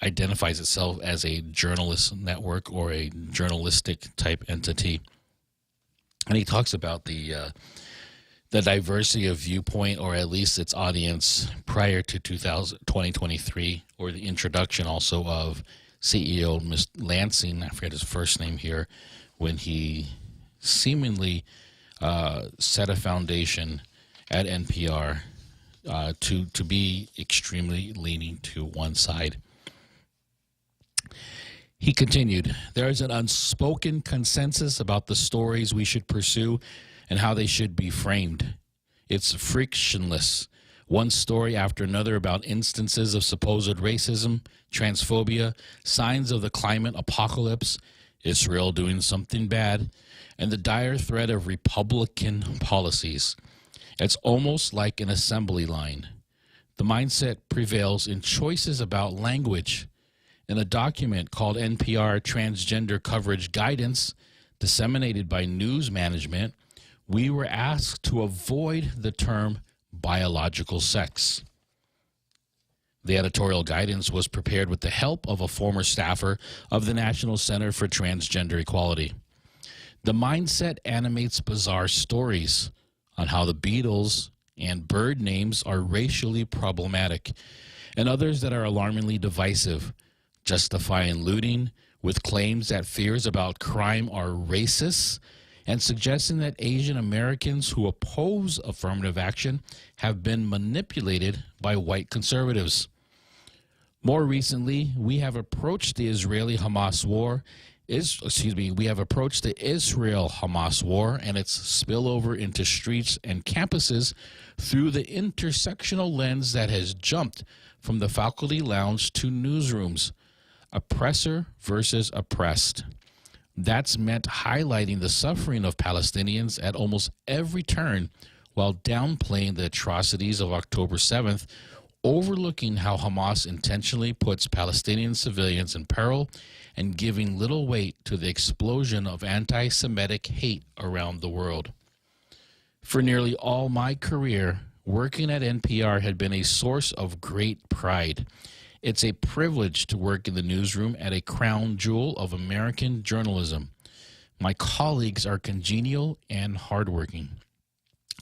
identifies itself as a journalist network or a journalistic type entity. And he talks about the diversity of viewpoint, or at least its audience, prior to 2023, or the introduction also of CEO Ms. Lansing, I forget his first name here, when he seemingly set a foundation at NPR to be extremely leaning to one side. He continued, there is an unspoken consensus about the stories we should pursue and how they should be framed. It's frictionless, one story after another about instances of supposed racism, transphobia, signs of the climate apocalypse, Israel doing something bad, and the dire threat of Republican policies. It's almost like an assembly line. The mindset prevails in choices about language. In a document called NPR Transgender Coverage Guidance, disseminated by news management, we were asked to avoid the term biological sex. The editorial guidance was prepared with the help of a former staffer of the National Center for Transgender Equality. The mindset animates bizarre stories. on how the Beatles and bird names are racially problematic, and others that are alarmingly divisive, justifying looting with claims that fears about crime are racist, and suggesting that Asian Americans who oppose affirmative action have been manipulated by white conservatives. More recently, we have approached the Israeli-Hamas war we have approached the Israel-Hamas war and its spillover into streets and campuses through the intersectional lens that has jumped from the faculty lounge to newsrooms. Oppressor versus oppressed. That's meant highlighting the suffering of Palestinians at almost every turn while downplaying the atrocities of October 7th, overlooking how Hamas intentionally puts Palestinian civilians in peril and giving little weight to the explosion of anti-Semitic hate around the world. For nearly all my career, working at NPR had been a source of great pride. It's a privilege to work in the newsroom at a crown jewel of American journalism. My colleagues are congenial and hardworking.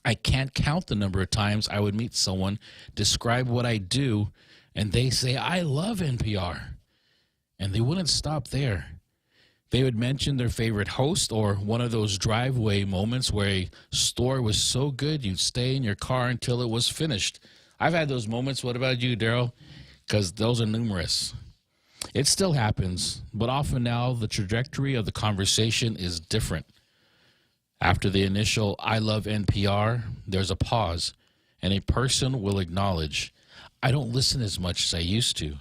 I can't count the number of times I would meet someone, describe what I do, and they say, "I love NPR." And they wouldn't stop there. They would mention their favorite host or one of those driveway moments where a store was so good you'd stay in your car until it was finished. I've had those moments. What about you, Daryl? Because those are numerous. It still happens, but often now the trajectory of the conversation is different. After the initial "I love NPR," there's a pause, and a person will acknowledge, "I don't listen as much as I used to."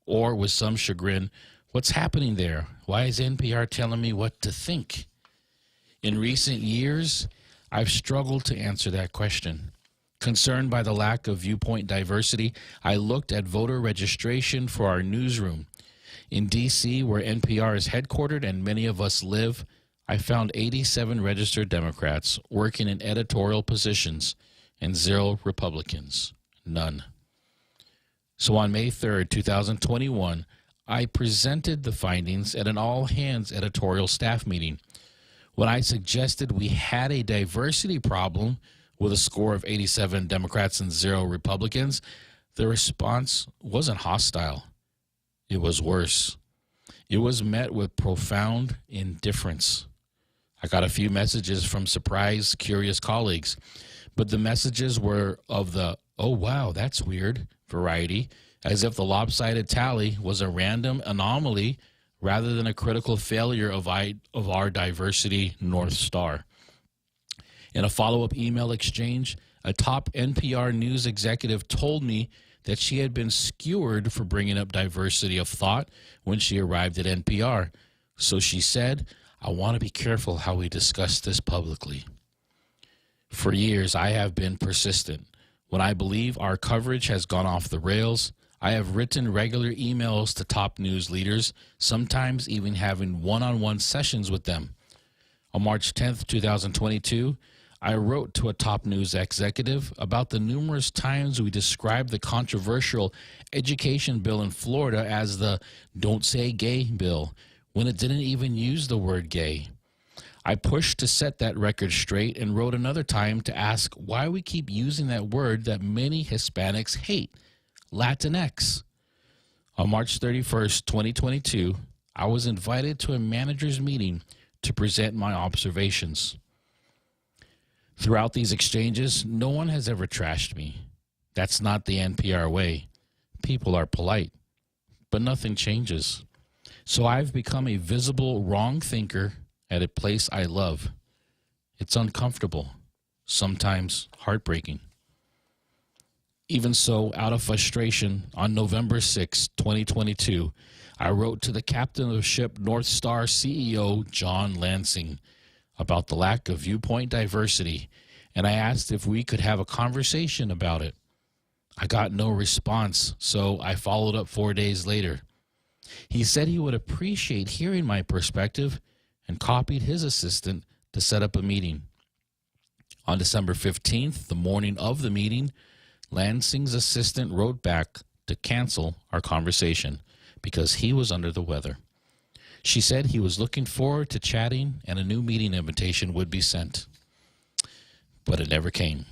Or with some chagrin, "What's happening there? Why is NPR telling me what to think?" In recent years, I've struggled to answer that question. Concerned by the lack of viewpoint diversity, I looked at voter registration for our newsroom. In D.C., where NPR is headquartered and many of us live, I found 87 registered Democrats working in editorial positions and 0 Republicans. None. So on May 3rd, 2021, I presented the findings at an all-hands editorial staff meeting. When I suggested we had a diversity problem with a score of 87 Democrats and 0 Republicans, the response wasn't hostile. It was worse. It was met with profound indifference. I got a few messages from surprised, curious colleagues, but the messages were of the "oh, wow, that's weird" variety, as if the lopsided tally was a random anomaly rather than a critical failure of our diversity North Star. In a follow-up email exchange, a top NPR news executive told me that she had been skewered for bringing up diversity of thought when she arrived at NPR. So she said, "I want to be careful how we discuss this publicly." For years, I have been persistent. When I believe our coverage has gone off the rails, I have written regular emails to top news leaders, sometimes even having one-on-one sessions with them. On March 10th, 2022, I wrote to a top news executive about the numerous times we described the controversial education bill in Florida as the "don't say gay" bill, when it didn't even use the word gay. I pushed to set that record straight and wrote another time to ask why we keep using that word that many Hispanics hate, Latinx. On March 31st, 2022, I was invited to a manager's meeting to present my observations. Throughout these exchanges, no one has ever trashed me. That's not the NPR way. People are polite, but nothing changes. So I've become a visible wrong thinker at a place I love. It's uncomfortable, sometimes heartbreaking. Even so, out of frustration, on November 6, 2022, I wrote to the captain of the ship North Star CEO, John Lansing, about the lack of viewpoint diversity, and I asked if we could have a conversation about it. I got no response, so I followed up 4 days later. He said he would appreciate hearing my perspective and copied his assistant to set up a meeting. On December 15th, the morning of the meeting, Lansing's assistant wrote back to cancel our conversation because he was under the weather. She said he was looking forward to chatting and a new meeting invitation would be sent. but it never came.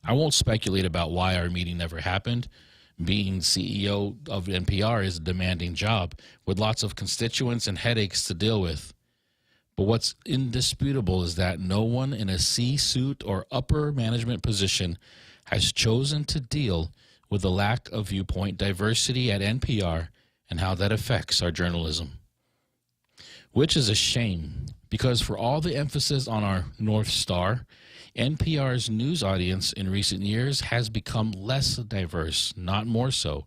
I won't speculate about why our meeting never happened. Being CEO of NPR is a demanding job with lots of constituents and headaches to deal with. But what's indisputable is that no one in a C-suite or upper management position has chosen to deal with the lack of viewpoint diversity at NPR and how that affects our journalism. Which is a shame, because for all the emphasis on our North Star, NPR's news audience in recent years has become less diverse, not more so.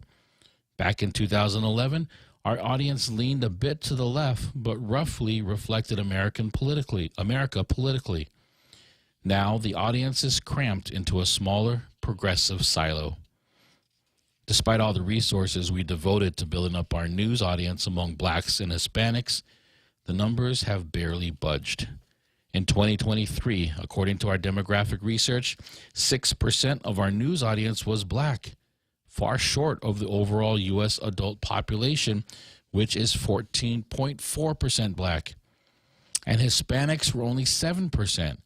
Back in 2011, our audience leaned a bit to the left, but roughly reflected America politically. Now the audience is cramped into a smaller, progressive silo. Despite all the resources we devoted to building up our news audience among blacks and Hispanics, the numbers have barely budged. In 2023, according to our demographic research, 6% of our news audience was black, far short of the overall U.S. adult population, which is 14.4% black. And Hispanics were only 7%,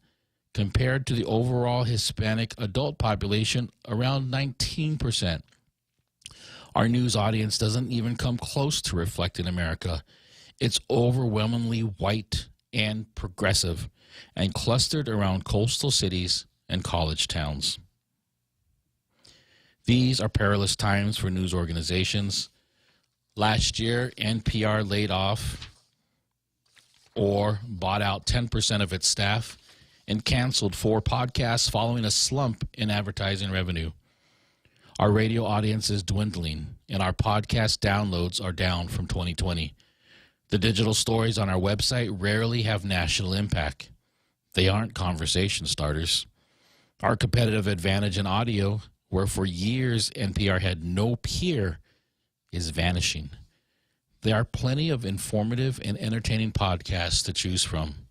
compared to the overall Hispanic adult population around 19%. Our news audience doesn't even come close to reflecting America. It's overwhelmingly white and progressive, and clustered around coastal cities and college towns. These are perilous times for news organizations. Last year, NPR laid off or bought out 10% of its staff and canceled 4 podcasts following a slump in advertising revenue. Our radio audience is dwindling, and our podcast downloads are down from 2020. The digital stories on our website rarely have national impact. They aren't conversation starters. Our competitive advantage in audio, where for years NPR had no peer, is vanishing. There are plenty of informative and entertaining podcasts to choose from.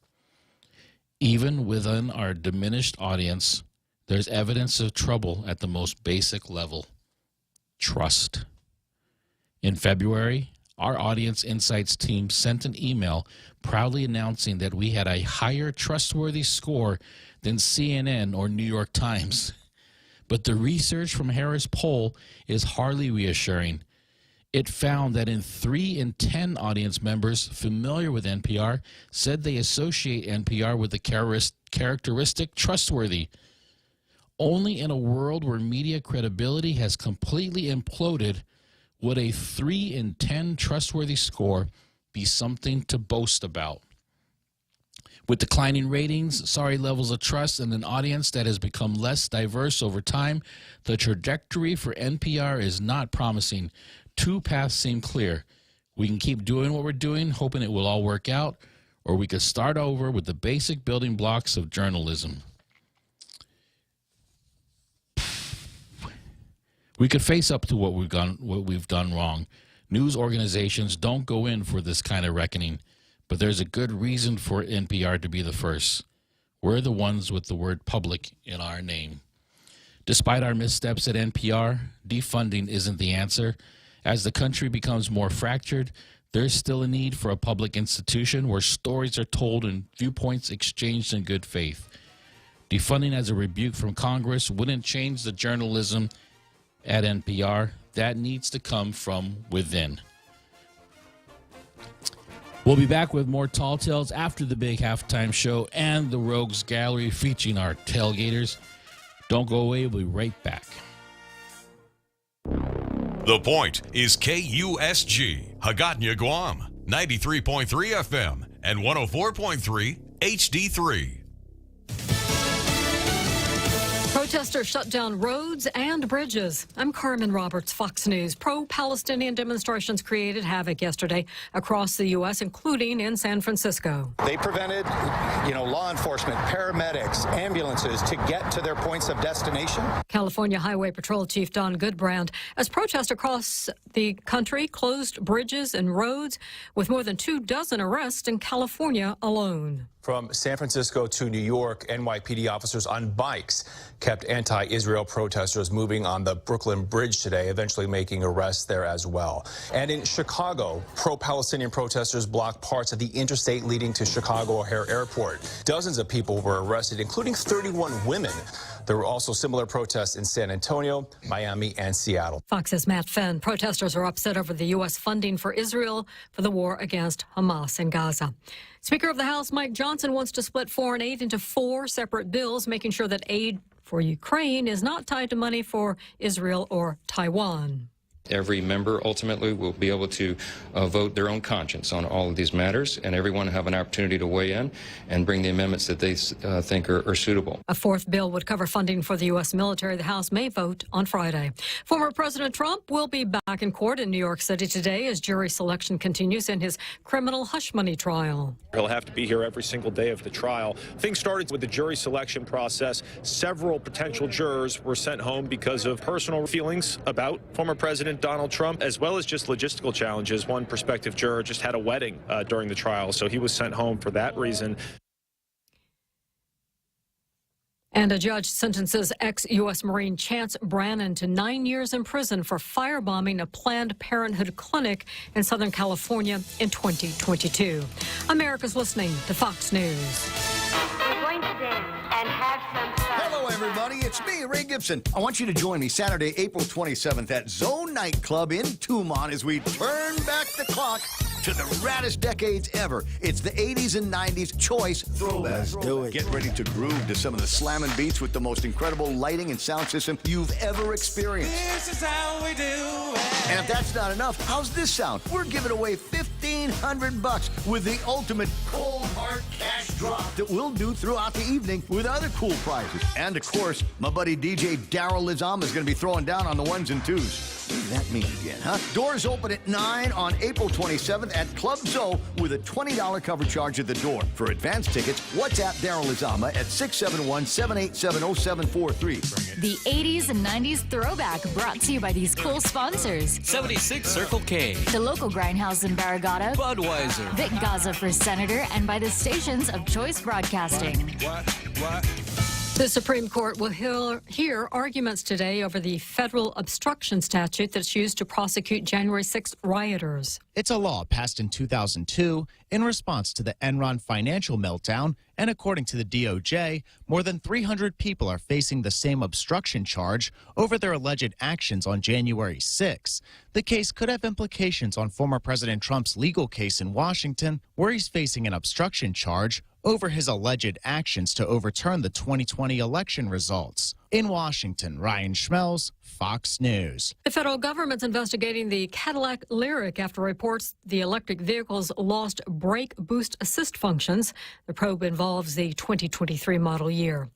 Even within our diminished audience, there's evidence of trouble at the most basic level: trust. In February, our Audience Insights team sent an email proudly announcing that we had a higher trustworthy score than CNN or New York Times. But the research from Harris Poll is hardly reassuring. It found that 3 in 10 audience members familiar with NPR said they associate NPR with the characteristic trustworthy. Only in a world where media credibility has completely imploded would a 3 in 10 trustworthy score be something to boast about. With declining ratings, sorry levels of trust, and an audience that has become less diverse over time, the trajectory for NPR is not promising. 2 paths seem clear. We can keep doing what we're doing, hoping it will all work out, or we could start over with the basic building blocks of journalism. We could face up to what we've done wrong. News organizations don't go in for this kind of reckoning, but there's a good reason for NPR to be the first. We're the ones with the word public in our name. Despite our missteps at NPR, defunding isn't the answer. As the country becomes more fractured, there's still a need for a public institution where stories are told and viewpoints exchanged in good faith. Defunding as a rebuke from Congress wouldn't change the journalism at NPR. That needs to come from within. We'll be back with more Tall Tales after the big halftime show and the Rogues Gallery featuring our tailgaters. Don't go away. We'll be right back. The Point is KUSG, Hagåtña, Guam, 93.3 FM and 104.3 HD3. Protesters shut down roads and bridges. I'm Carmen Roberts, Fox News. Pro-Palestinian demonstrations created havoc yesterday across the U.S., including in San Francisco. They prevented, law enforcement, paramedics, ambulances to get to their points of destination. California Highway Patrol Chief Don Goodbrand, as protests across the country closed bridges and roads, with more than 24 arrests in California alone. From San Francisco to New York, NYPD officers on bikes kept anti-Israel protesters moving on the Brooklyn Bridge today, eventually making arrests there as well. And in Chicago, pro-Palestinian protesters blocked parts of the interstate leading to Chicago O'Hare Airport. Dozens of people were arrested, including 31 women. There were also similar protests in San Antonio, Miami, and Seattle. Fox's Matt Fenn. Protesters are upset over the U.S. funding for Israel for the war against Hamas in Gaza. Speaker of the House Mike Johnson wants to split foreign aid into 4 separate bills, making sure that aid for Ukraine is not tied to money for Israel or Taiwan. Every member ultimately will be able to vote their own conscience on all of these matters, and everyone will have an opportunity to weigh in and bring the amendments that they think are suitable. A 4th bill would cover funding for the U.S. military. The House may vote on Friday. Former President Trump will be back in court in New York City today as jury selection continues in his criminal hush money trial. He'll have to be here every single day of the trial. Things started with the jury selection process. Several potential jurors were sent home because of personal feelings about former President Donald Trump, as well as just logistical challenges. One prospective juror just had a wedding during the trial, so he was sent home for that reason. And a judge sentences ex-U.S. Marine Chance Brannon to 9 years in prison for firebombing a Planned Parenthood clinic in Southern California in 2022. America's listening to Fox News. We're going to dance and have some fun. Hello, everybody. It's me, Ray Gibson. I want you to join me Saturday, April 27th at Zone Nightclub in Tumon as we turn back the clock to the raddest decades ever. It's the 80s and 90s choice throwbacks. Let's do it. Get ready to groove to some of the slamming beats with the most incredible lighting and sound system you've ever experienced. This is how we do it. And if that's not enough, how's this sound? We're giving away $1,500 with the ultimate cold hard cash drop that we'll do throughout the evening with other cool prizes. And of course, my buddy DJ Daryl Lizama is going to be throwing down on the ones and twos. What does that mean again, huh? Doors open at 9 on April 27th at Club Zoe with a $20 cover charge at the door. For advance tickets, WhatsApp Daryl Lizama at 671-787-0743. The 80s and 90s throwback brought to you by these cool sponsors. 76 Circle K. The local grindhouse in Barrigada. Budweiser. Vic Gaza for Senator, and by the stations of Choice Broadcasting. The Supreme Court will hear arguments today over the federal obstruction statute that's used to prosecute January 6th rioters. It's a law passed in 2002 in response to the Enron financial meltdown, and according to the DOJ, more than 300 people are facing the same obstruction charge over their alleged actions on January 6. The case could have implications on former President Trump's legal case in Washington, where he's facing an obstruction charge over his alleged actions to overturn the 2020 election results. In Washington, Ryan Schmelz, Fox News. The federal government's investigating the Cadillac Lyriq after reports the electric vehicle's lost brake boost assist functions. The probe involves the 2023 model year.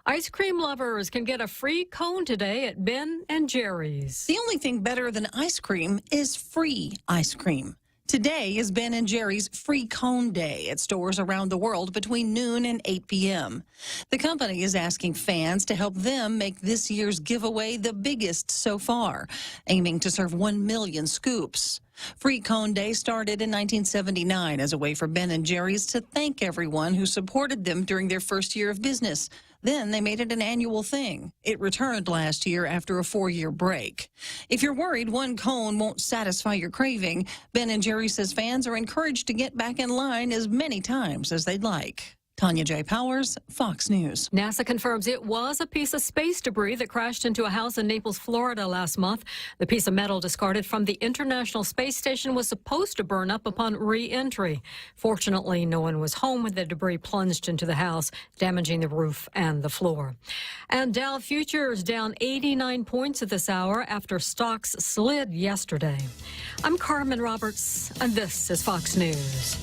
Ice cream lovers can get a free cone today at Ben & Jerry's. The only thing better than ice cream is free ice cream. Today is Ben & Jerry's Free Cone Day at stores around the world between noon and 8 p.m. The company is asking fans to help them make this year's giveaway the biggest so far, aiming to serve 1 million scoops. Free Cone Day started in 1979 as a way for Ben & Jerry's to thank everyone who supported them during their first year of business. Then they made it an annual thing. It returned last year after a 4-year break. If you're worried one cone won't satisfy your craving, Ben & Jerry says fans are encouraged to get back in line as many times as they'd like. Tanya J. Powers, Fox News. NASA confirms it was a piece of space debris that crashed into a house in Naples, Florida last month. The piece of metal discarded from the International Space Station was supposed to burn up upon re-entry. Fortunately, no one was home when the debris plunged into the house, damaging the roof and the floor. And Dow futures down 89 points at this hour after stocks slid yesterday. I'm Carmen Roberts, and this is Fox News.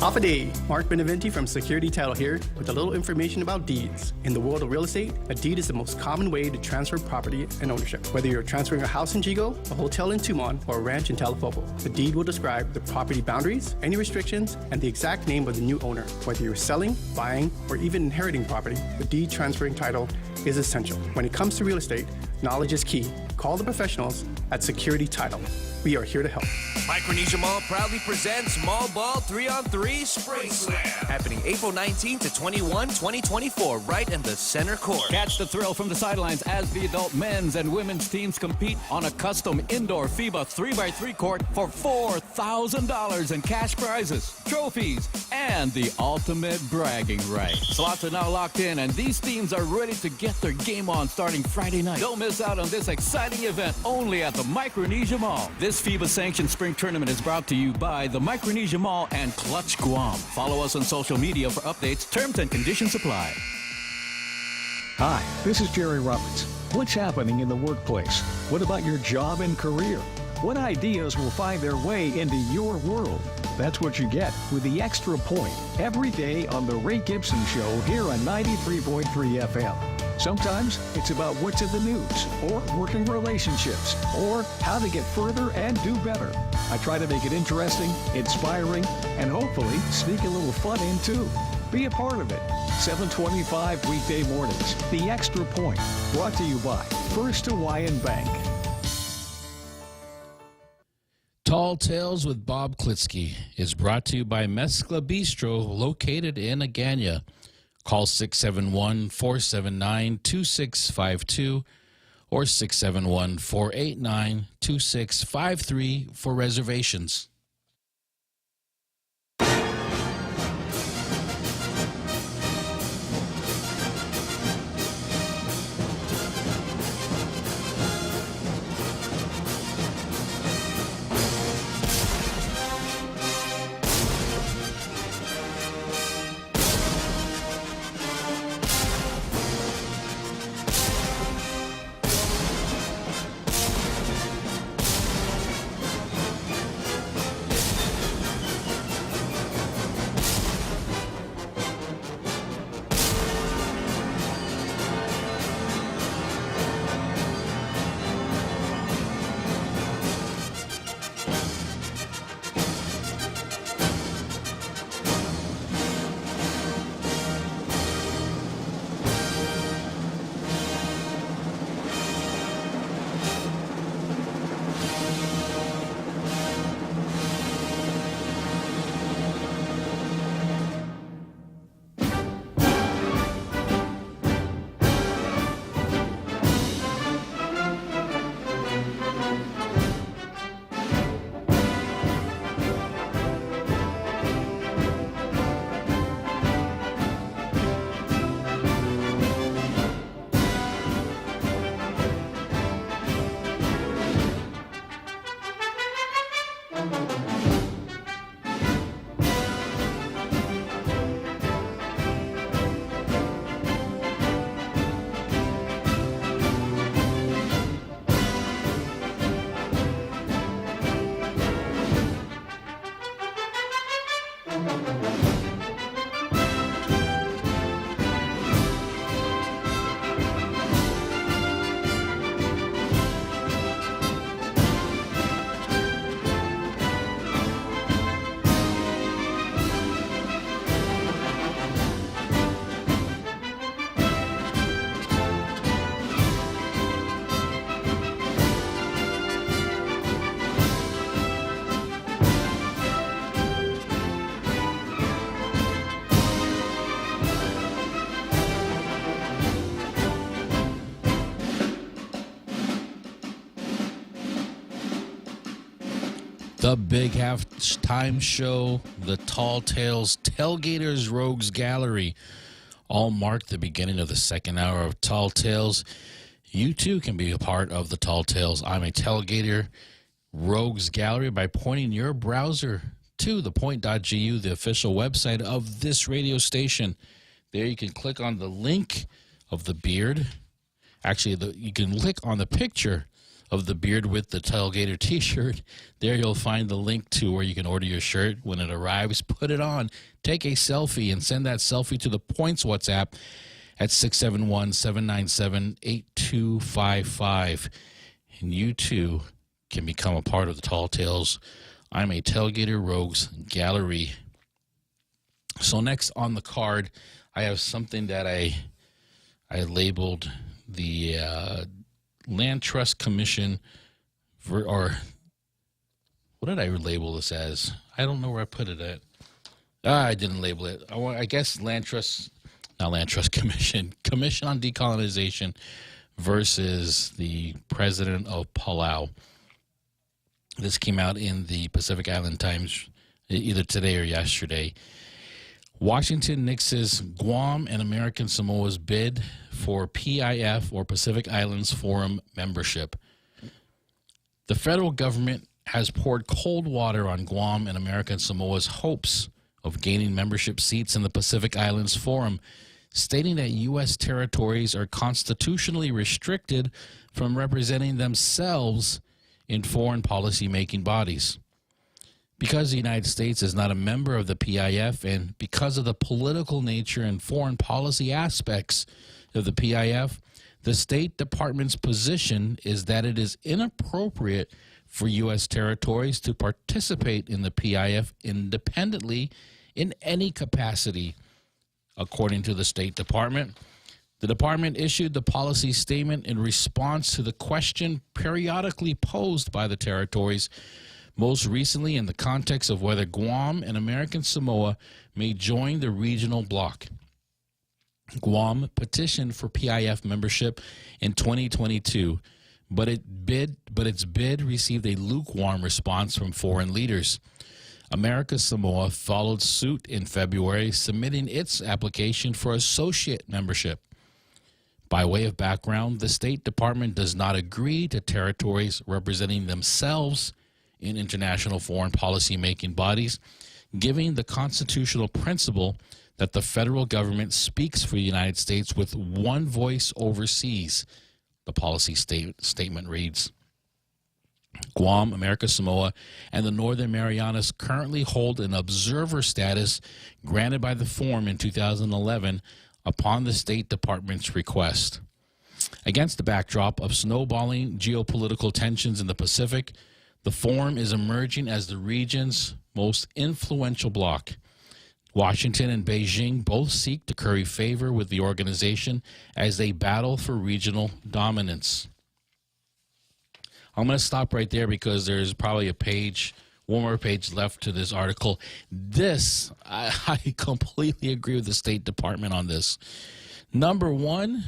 Off a day, Mark Beneventi from Security Title here with a little information about deeds. In the world of real estate, a deed is the most common way to transfer property and ownership. Whether you're transferring a house in Chico, a hotel in Tumon, or a ranch in Talipopo, the deed will describe the property boundaries, any restrictions, and the exact name of the new owner. Whether you're selling, buying, or even inheriting property, the deed transferring title is essential. When it comes to real estate, knowledge is key. Call the professionals At Security Title, we are here to help. Micronesia Mall proudly presents Mall Ball 3-on-3 Spring Slam, happening April 19 to 21, 2024, right in the center court. Catch the thrill from the sidelines as the adult men's and women's teams compete on a custom indoor FIBA 3x3 court for $4,000 in cash prizes, trophies, and the ultimate bragging right. Slots are now locked in, and these teams are ready to get their game on starting Friday night. Don't miss out on this exciting event only at the Micronesia Mall. This FIBA-sanctioned spring tournament is brought to you by the Micronesia Mall and Clutch Guam. Follow us on social media for updates. Terms and conditions apply. Hi, this is Jerry Roberts. What's happening in the workplace? What about your job and career? What ideas will find their way into your world? That's what you get with the Extra Point every day on The Ray Gibson Show here on 93.3 FM. Sometimes it's about what's in the news, or working relationships, or how to get further and do better. I try to make it interesting, inspiring, and hopefully sneak a little fun in too. Be a part of it. 7:25 weekday mornings. The Extra Point, brought to you by First Hawaiian Bank. Tall Tales with Bob Klitzkie is brought to you by Mescla Bistro, located in Agana. Call 671-479-2652 or 671-489-2653 for reservations. The big halftime show, the Tall Tales Tailgaters Rogues Gallery, all mark the beginning of the second hour of Tall Tales. You too can be a part of the Tall Tales I'm a Tailgater Rogues Gallery by pointing your browser to thepoint.gu, the official website of this radio station. There you can click on the link of the beard. Actually, you can click on the picture of the beard with the Tailgater t-shirt. There you'll find the link to where you can order your shirt. When it arrives, put it on, take a selfie, and send that selfie to the Points WhatsApp at 671-797-8255. And you too can become a part of the Tall Tales I'm a Tailgater Rogues Gallery. So next on the card, I have something that I labeled the Land Trust Commission or what did I label this as? I don't know where I put it at. I didn't label it. I guess Commission on Decolonization versus the president of Palau. This came out in the Pacific Island Times either today or yesterday. Washington nixes Guam and American Samoa's bid for PIF, or Pacific Islands Forum, membership. The federal government has poured cold water on Guam and American Samoa's hopes of gaining membership seats in the Pacific Islands Forum, stating that U.S. territories are constitutionally restricted from representing themselves in foreign policy-making bodies. Because the United States is not a member of the PIF, and because of the political nature and foreign policy aspects of the PIF, the State Department's position is that it is inappropriate for U.S. territories to participate in the PIF independently in any capacity. According to the State Department, the department issued the policy statement in response to the question periodically posed by the territories, most recently in the context of whether Guam and American Samoa may join the regional bloc. Guam petitioned for PIF membership in 2022, but its bid received a lukewarm response from foreign leaders. America's Samoa followed suit in February, submitting its application for associate membership. By way of background, the State Department does not agree to territories representing themselves in international foreign policy-making bodies, giving the constitutional principle that the federal government speaks for the United States with one voice overseas. The policy statement reads, Guam, American Samoa, and the Northern Marianas currently hold an observer status granted by the Forum in 2011 upon the State Department's request. Against the backdrop of snowballing geopolitical tensions in the Pacific, the Forum is emerging as the region's most influential bloc. Washington and Beijing both seek to curry favor with the organization as they battle for regional dominance. I'm going to stop right there because there's probably one more page left to this article. I completely agree with the State Department on this. Number one,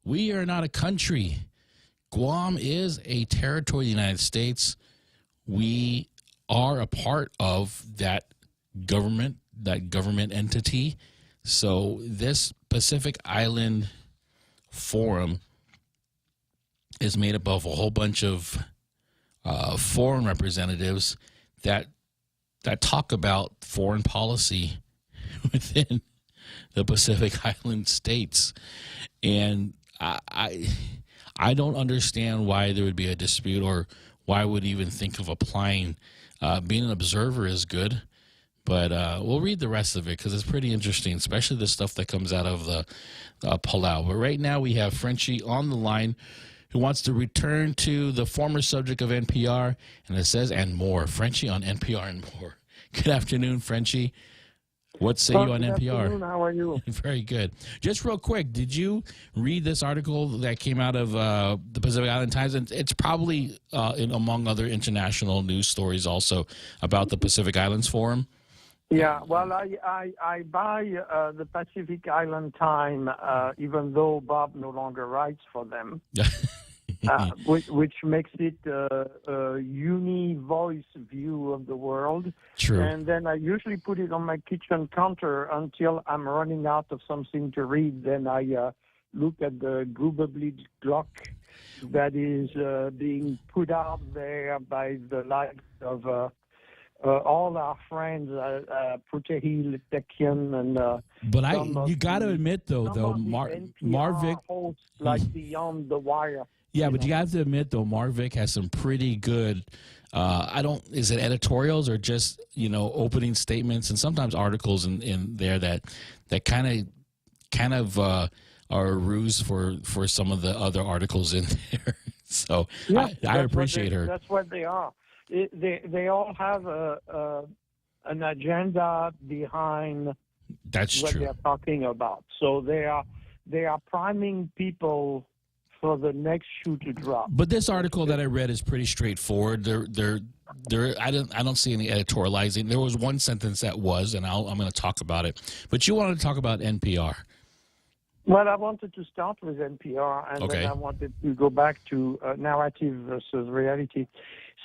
we are not a country. Guam is a territory of the United States. We are a part of that government entity. So this Pacific Island Forum is made up of a whole bunch of foreign representatives that talk about foreign policy within the Pacific Island states. And I don't understand why there would be a dispute, or why I would even think of applying. Being an observer is good, but we'll read the rest of it because it's pretty interesting, especially the stuff that comes out of the Palau. But right now we have Frenchie on the line who wants to return to the former subject of NPR, and it says, and more. Frenchie on NPR and more. Good afternoon, Frenchie. What say you on NPR? Good afternoon. How are you? Very good. Just real quick, did you read this article that came out of the Pacific Island Times? And it's probably, among other international news stories also, about the Pacific Islands Forum. Yeah, well, I buy the Pacific Island Time, even though Bob no longer writes for them, which makes it a uni-voice view of the world. True. And then I usually put it on my kitchen counter until I'm running out of something to read. Then I look at the Grubeblit Glock that is being put out there by the likes of all our friends, Prutehil, Tekian, and but you got to admit though, Marvick hosts like Beyond the Wire. Yeah, but you have to admit though, Marvick has some pretty good. Is it editorials or just opening statements and sometimes articles in there that kind of are a ruse for some of the other articles in there. So yeah, I appreciate her. That's what they are. They all have an agenda behind That's what true. they're talking about. So they are priming people for the next shoe to drop. But this article that I read is pretty straightforward. I don't see any editorializing. There was one sentence that was, and I'm going to talk about it. But you wanted to talk about NPR. Well, I wanted to start with NPR, and then I wanted to go back to narrative versus reality.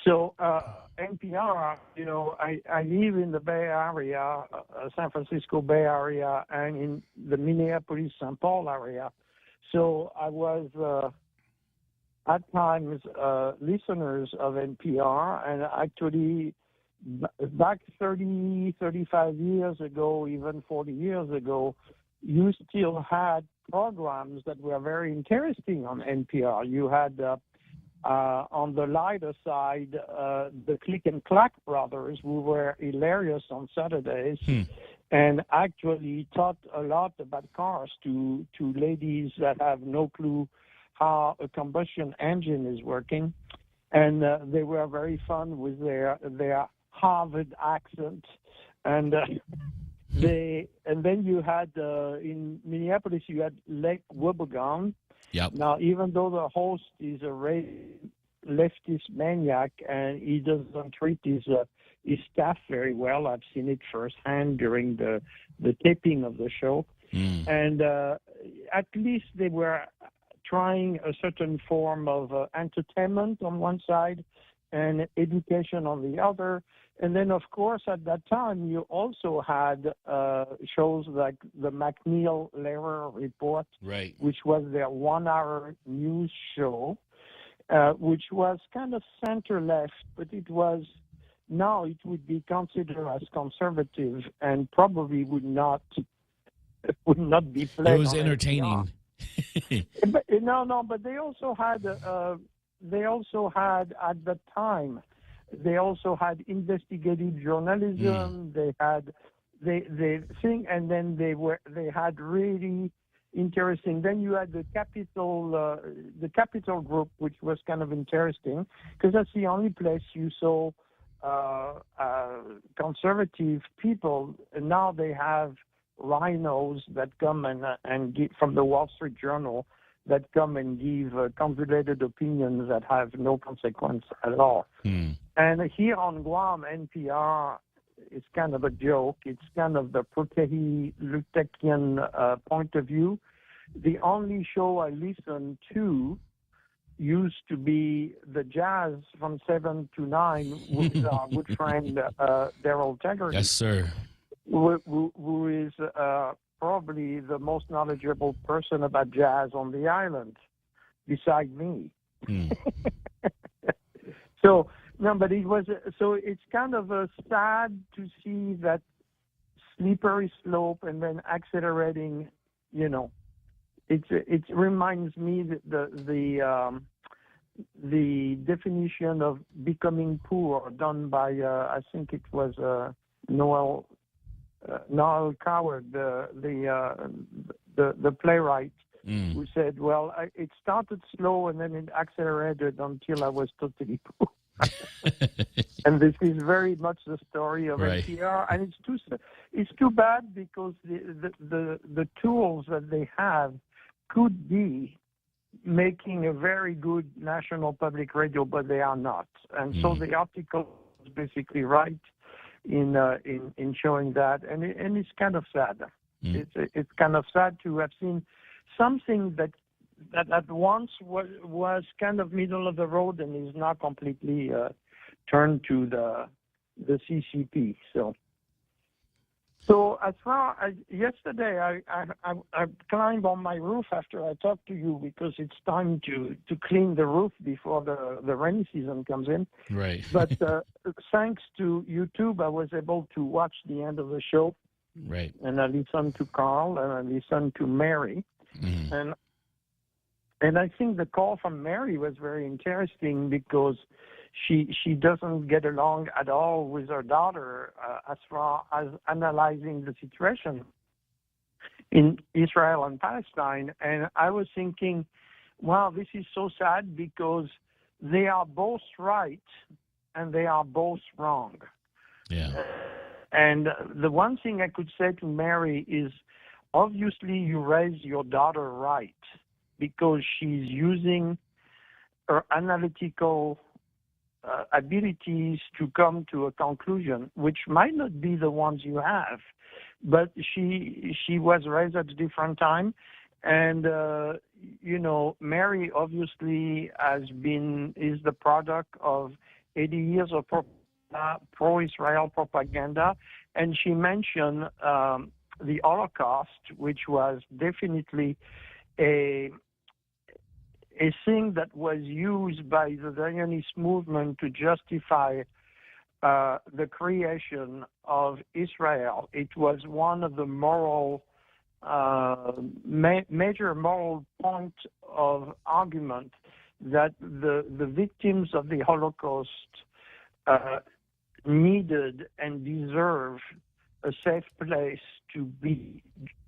So NPR, I live in the Bay Area, San Francisco Bay Area, and in the Minneapolis-St. Paul area. So I was at times listeners of NPR, and actually back 30, 35 years ago, even 40 years ago, you still had programs that were very interesting on NPR. You had, on the lighter side, the Click and Clack brothers, who were hilarious on Saturdays and actually taught a lot about cars to ladies that have no clue how a combustion engine is working. And they were very fun with their Harvard accent. And then you had in Minneapolis, you had Lake Wobegon. Yep. Now, even though the host is a leftist maniac and he doesn't treat his staff very well, I've seen it firsthand during the taping of the show. And at least they were trying a certain form of entertainment on one side and education on the other. And then, of course, at that time, you also had shows like the McNeil-Lehrer Report, right, which was their 1-hour news show, which was kind of center-left, but it would be considered as conservative and probably would not be played. It was on entertaining. But they also had at the time. They also had investigative journalism. They had and then they had really interesting. Then you had the Capitol Group, which was kind of interesting because that's the only place you saw conservative people. And now they have rhinos that come and give, from the Wall Street Journal, that come and give convoluted opinions that have no consequence at all. And here on Guam, NPR is kind of a joke. It's kind of the Protehi-Lutekian point of view. The only show I listen to used to be the jazz from 7 to 9 with our good friend Daryl Taggarty. Yes, sir. Who is probably the most knowledgeable person about jazz on the island, beside me. But it's kind of sad to see that slippery slope and then accelerating. It reminds me that the definition of becoming poor done by I think it was Noel Coward, the playwright, who said, "Well, it started slow and then it accelerated until I was totally poor." And this is very much the story of NPR, and it's too bad because the tools that they have could be making a very good national public radio, but they are not. And so the article is basically right in showing that, and it's kind of sad. It's kind of sad to have seen something that at once was kind of middle of the road and is now completely turned to the CCP. So as far as yesterday, I climbed on my roof after I talked to you because it's time to clean the roof before the rainy season comes in. Right. But thanks to YouTube, I was able to watch the end of the show. Right. And I listened to Carl and I listened to Mary. And I think the call from Mary was very interesting because she doesn't get along at all with her daughter as far as analyzing the situation in Israel and Palestine. And I was thinking, wow, this is so sad because they are both right and they are both wrong. Yeah. And the one thing I could say to Mary is, obviously you raised your daughter right, because she's using her analytical abilities to come to a conclusion, which might not be the ones you have, but she was raised at a different time, and Mary obviously is the product of 80 years of pro-Israel propaganda, and she mentioned the Holocaust, which was definitely a thing that was used by the Zionist movement to justify the creation of Israel. It was one of the major moral point of argument that the victims of the Holocaust needed and deserve a safe place to be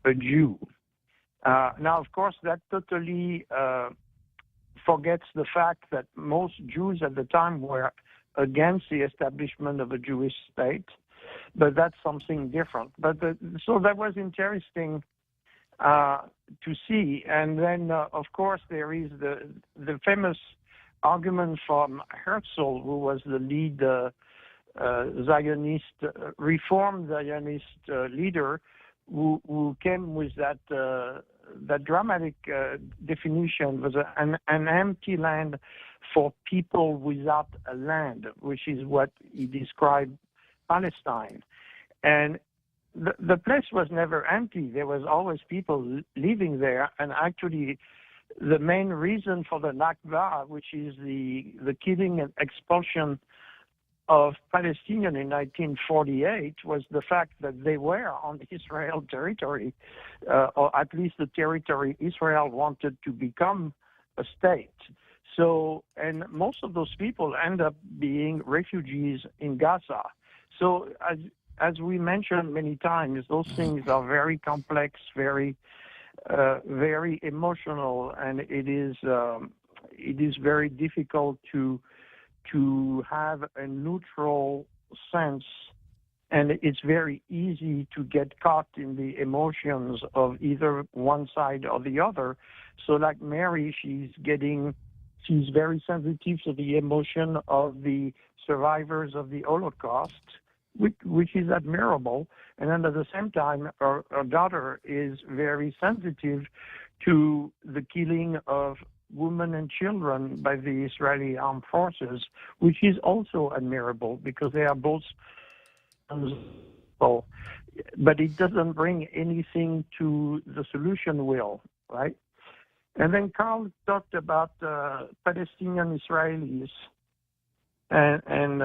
a Jew. Now, of course, that totally forgets the fact that most Jews at the time were against the establishment of a Jewish state, but that's something different. But so that was interesting to see. And then, of course, there is the famous argument from Herzl, who was the lead Zionist, Reformed Zionist leader, who came with that dramatic definition, was an empty land for people without a land, which is what he described Palestine. And the place was never empty. There was always people living there, and actually the main reason for the Nakba, which is the killing and expulsion of Palestinians in 1948, was the fact that they were on Israel territory, or at least the territory Israel wanted to become a state. So, and most of those people end up being refugees in Gaza. So, as we mentioned many times, those things are very complex, very emotional, and it is very difficult to have a neutral sense, and it's very easy to get caught in the emotions of either one side or the other. So like Mary, she's very sensitive to the emotion of the survivors of the Holocaust, which is admirable. And then at the same time, her daughter is very sensitive to the killing of women and children by the Israeli armed forces, which is also admirable because they are both. But it doesn't bring anything to the solution will, right? And then Carl talked about Palestinian Israelis, and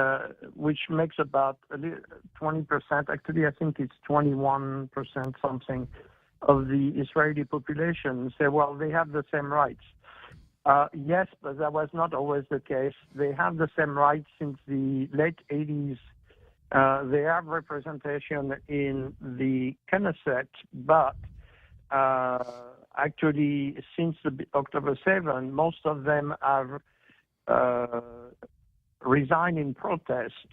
which makes about 20%. Actually, I think it's 21% something of the Israeli population. Say, well, they have the same rights. Yes, but that was not always the case. They have the same rights since the late 80s. They have representation in the Knesset, but actually, since October 7, most of them have resigned in protest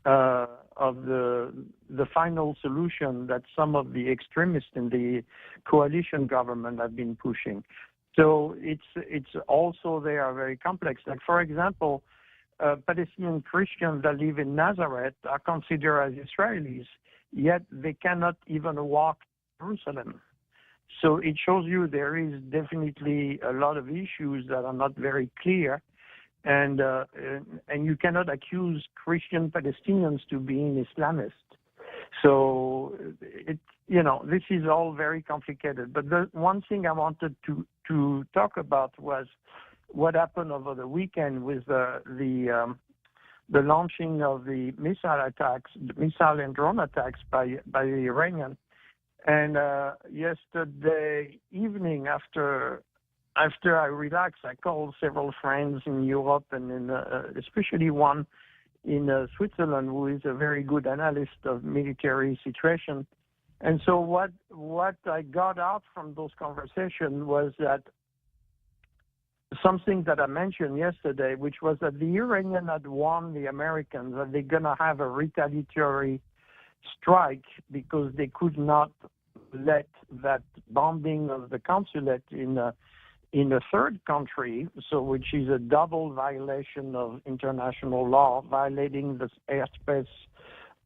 of the final solution that some of the extremists in the coalition government have been pushing. So it's also, they are very complex. Like, for example, Palestinian Christians that live in Nazareth are considered as Israelis, yet they cannot even walk to Jerusalem. So it shows you there is definitely a lot of issues that are not very clear, and you cannot accuse Christian Palestinians to being Islamist. So this is all very complicated. But the one thing I wanted to talk about was what happened over the weekend with the launching of the missile and drone attacks by the Iranians. And yesterday evening, after I relaxed, I called several friends in Europe and especially one in Switzerland, who is a very good analyst of military situation. And so what I got out from those conversations was that something that I mentioned yesterday, which was that the Iranians had warned the Americans that they're going to have a retaliatory strike because they could not let that bombing of the consulate in in a third country, so which is a double violation of international law, violating the airspace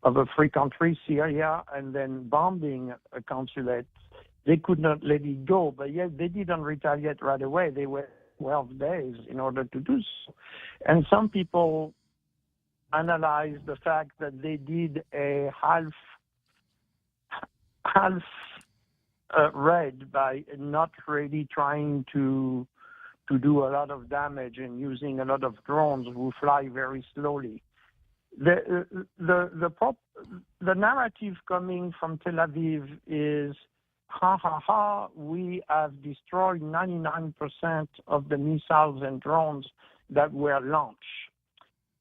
of a free country, Syria, and then bombing a consulate. They could not let it go, but yet they didn't retaliate right away. They were 12 days in order to do so. And some people analyze the fact that they did a half raid by not really trying to do a lot of damage and using a lot of drones who fly very slowly. The narrative coming from Tel Aviv is, we have destroyed 99% of the missiles and drones that were launched.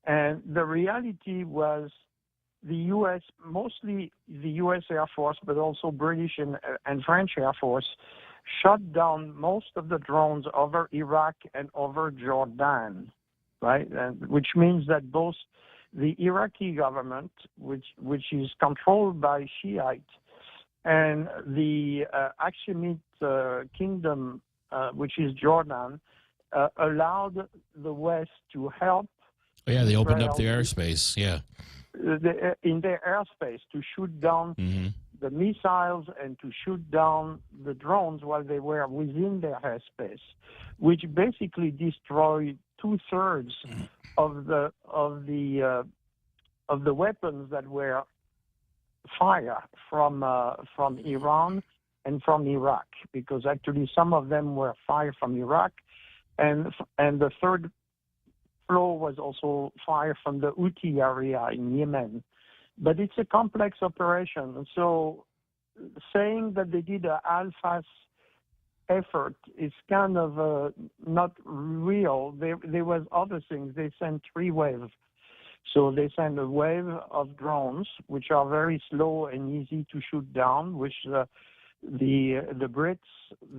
And the reality was the U.S., mostly the U.S. Air Force, but also British and French Air Force, shut down most of the drones over Iraq and over Jordan, right? And which means that both the Iraqi government, which is controlled by Shiites, and the Hashemite kingdom, which is Jordan, allowed the West to help. Oh, yeah, they opened up the Israel airspace. Yeah. in their airspace to shoot down the missiles and to shoot down the drones while they were within their airspace, which basically destroyed 2/3 of the weapons that were fired from Iran and from Iraq, because actually some of them were fired from Iraq, and the third floor was also fired from the Houthi area in Yemen. But it's a complex operation. So saying that they did a half-ass effort is kind of not real. There was other things. They sent 3 waves. So they sent a wave of drones, which are very slow and easy to shoot down, which the Brits,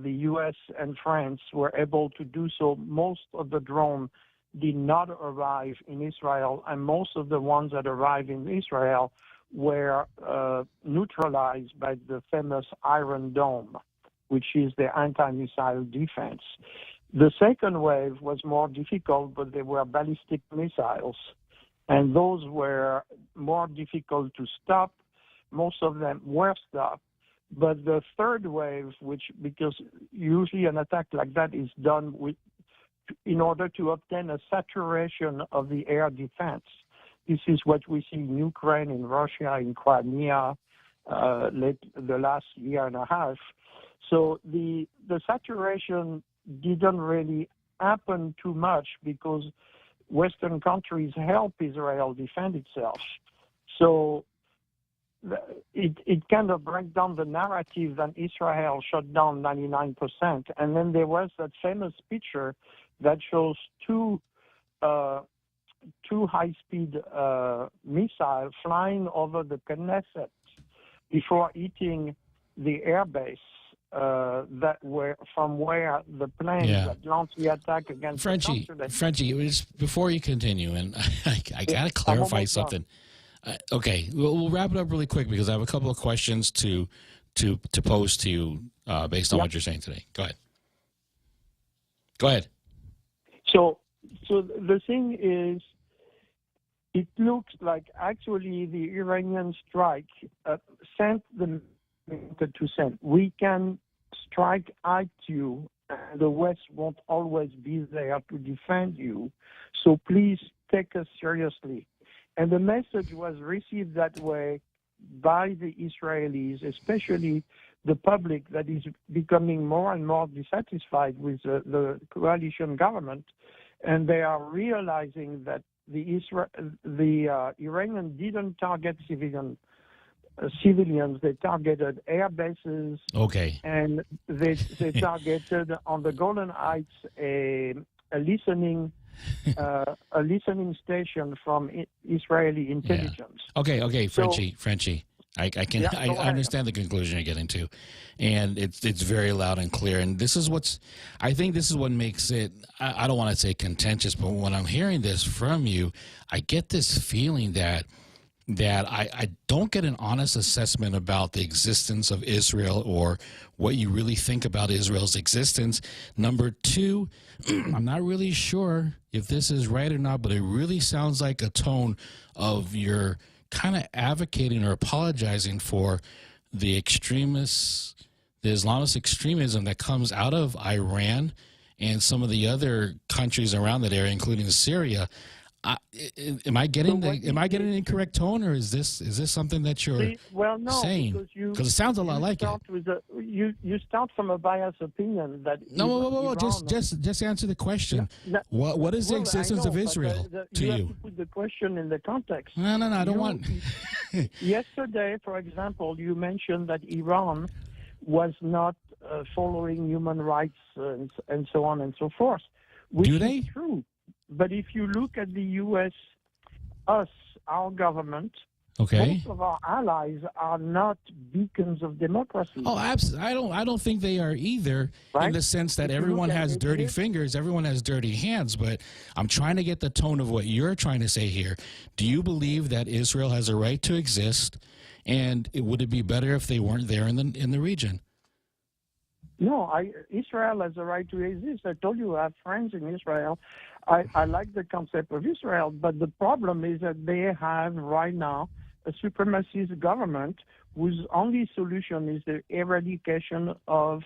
the U.S., and France were able to do so. Most of the drones did not arrive in Israel, and most of the ones that arrived in Israel were neutralized by the famous Iron Dome, which is the anti-missile defense. The second wave was more difficult, but they were ballistic missiles, and those were more difficult to stop. Most of them were stopped. But the third wave, because usually an attack like that is done in order to obtain a saturation of the air defense. This is what we see in Ukraine, in Russia, in Crimea, the last year and a half. So the saturation didn't really happen too much because Western countries help Israel defend itself. So it kind of breaks down the narrative that Israel shut down 99%. And then there was that famous picture that shows two high-speed missiles flying over the Knesset before hitting the airbase that were from where the planes that launched the attack against Frenchie, just before you continue, and I got to clarify something. Okay, we'll wrap it up really quick because I have a couple of questions to pose to you based on what you're saying today. Go ahead. So the thing is, it looks like actually the Iranian strike sent the message to send. We can strike at you, and the West won't always be there to defend you. So please take us seriously. And the message was received that way by the Israelis, especially the public that is becoming more and more dissatisfied with the coalition government. And they are realizing that the Iranian didn't target civilians. They targeted air bases. Okay. And they targeted on the Golan Heights a listening station from Israeli intelligence. Yeah. Okay, Frenchie. I understand the conclusion you're getting to, and it's very loud and clear. And this is what makes it. I don't want to say contentious, but when I'm hearing this from you, I get this feeling that that I don't get an honest assessment about the existence of Israel or what you really think about Israel's existence. Number two, I'm not really sure if this is right or not, but it really sounds like a tone of you're kind of advocating or apologizing for the extremists, the Islamist extremism that comes out of Iran and some of the other countries around that area, including Syria. Am I getting an incorrect tone, or is this something that you're saying? Because it sounds a lot like it. You start from a biased opinion that whoa. Just answer the question. What is the existence of Israel to you? You have to put the question in the context. No, I don't want. Yesterday, for example, you mentioned that Iran was not following human rights and so on and so forth. Which Do they? Is true. But if you look at the U.S., our government, most of our allies are not beacons of democracy. Oh, absolutely. I don't think they are either, in the sense that everyone has dirty fingers, everyone has dirty hands. But I'm trying to get the tone of what you're trying to say here. Do you believe that Israel has a right to exist, and would it be better if they weren't there in the region? No, Israel has a right to exist. I told you I have friends in Israel. I like the concept of Israel, but the problem is that they have right now a supremacist government whose only solution is the eradication of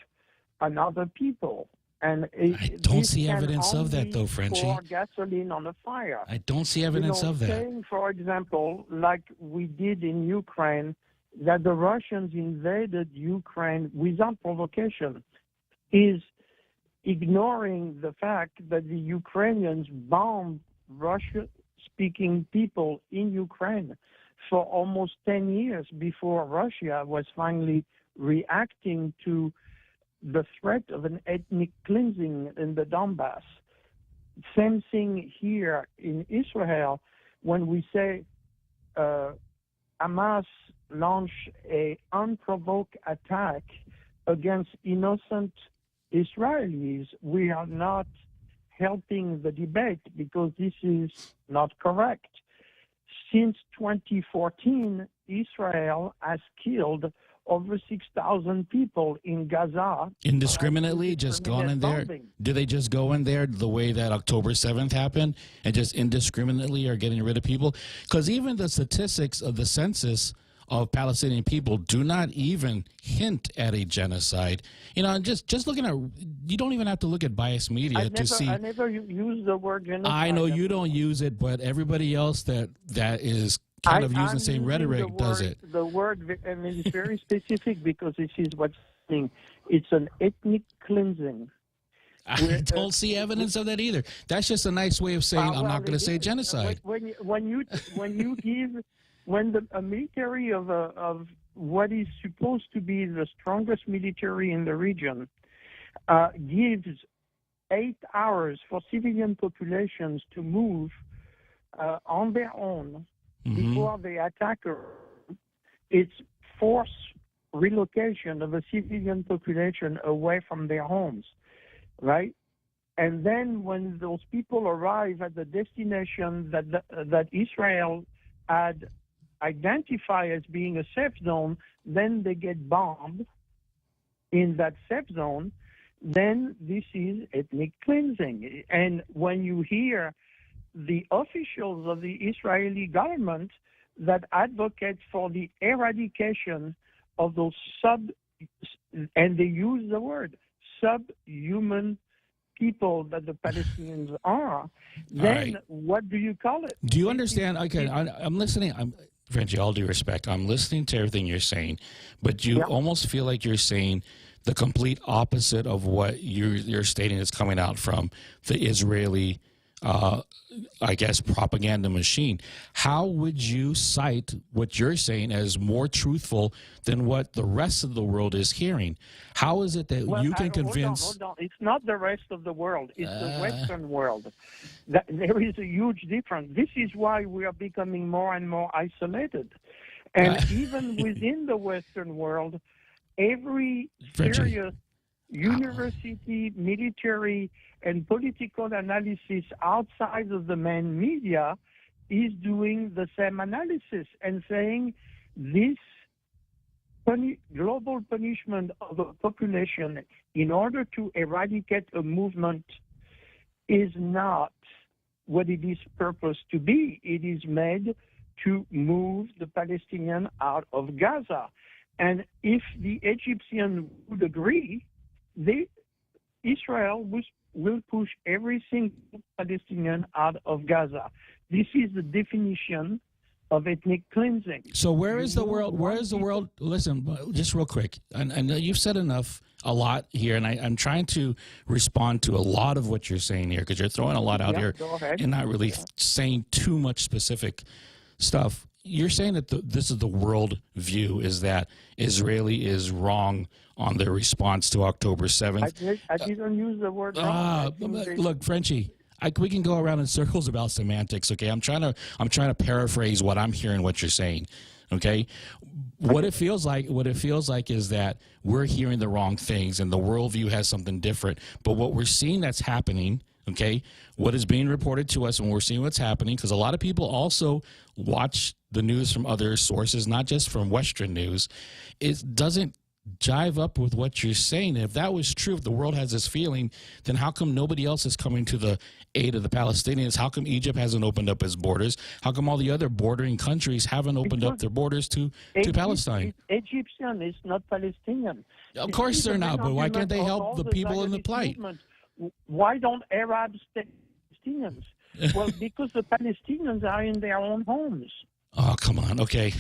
another people. And I don't see evidence of that, though, Frenchie. Pour gasoline on the fire. I don't see evidence of that. Saying, for example, like we did in Ukraine, that the Russians invaded Ukraine without provocation is ignoring the fact that the Ukrainians bombed Russian-speaking people in Ukraine for almost 10 years before Russia was finally reacting to the threat of an ethnic cleansing in the Donbass. Same thing here in Israel when we say Hamas launched an unprovoked attack against innocent Israelis. We are not helping the debate because this is not correct. Since 2014, Israel has killed over 6,000 people in Gaza. Indiscriminately, just gone in there? Do they just go in there the way that October 7th happened and just indiscriminately are getting rid of people? Because even the statistics of the census of Palestinian people do not even hint at a genocide. You know, just looking at, you don't even have to look at biased media to see. I never use the word genocide. I know you don't use it, but everybody else that is kind of using the same rhetoric does it. The word, I mean, it's very specific because this is what's happening. It's an ethnic cleansing. I don't see evidence of that either. That's just a nice way of saying I'm not going to say genocide. When a military of what is supposed to be the strongest military in the region gives 8 hours for civilian populations to move on their own before they attack her, it's forced relocation of a civilian population away from their homes, right? And then when those people arrive at the destination that Israel had identified as being a safe zone, then they get bombed in that safe zone, then this is ethnic cleansing. And when you hear the officials of the Israeli government that advocate for the eradication of those and they use the word subhuman people that the Palestinians are, then what do you call it? Do you understand? Okay, I'm listening. Frenchie, all due respect, I'm listening to everything you're saying, but you almost feel like you're saying the complete opposite of what you're stating is coming out from the Israeli, I guess, propaganda machine. How would you cite what you're saying as more truthful than what the rest of the world is hearing? How is it that you can convince... Hold on. It's not the rest of the world. It's the Western world. There is a huge difference. This is why we are becoming more and more isolated. And even within the Western world, every serious university, military, and political analysis outside of the main media is doing the same analysis and saying this global punishment of a population in order to eradicate a movement is not what it is purposed to be. It is made to move the Palestinians out of Gaza. And if the Egyptians would agree, Israel will push every single Palestinian out of Gaza. This is the definition of ethnic cleansing. So where is the world? Where is the world? Listen, just real quick. And you've said a lot here, and I'm trying to respond to a lot of what you're saying here because you're throwing a lot out here and not really saying too much specific stuff. You're saying that this is the world view, is that Israeli is wrong on their response to October 7th. I didn't use the word wrong. Look, Frenchie, we can go around in circles about semantics, okay? I'm trying to paraphrase what I'm hearing, what you're saying, okay? What it feels like is that we're hearing the wrong things and the worldview has something different. But what we're seeing that's happening, okay, what is being reported to us and we're seeing what's happening, because a lot of people also watch the news from other sources, not just from Western news, it doesn't jive up with what you're saying. If that was true, if the world has this feeling, then how come nobody else is coming to the aid of the Palestinians? How come Egypt hasn't opened up its borders? How come all the other bordering countries haven't opened up their borders to Palestine? Egyptian is not Palestinian. Of course they're not, but why can't they help the people in the plight? Why don't Arabs take Palestinians? Well, because the Palestinians are in their own homes. Oh, come on. Okay.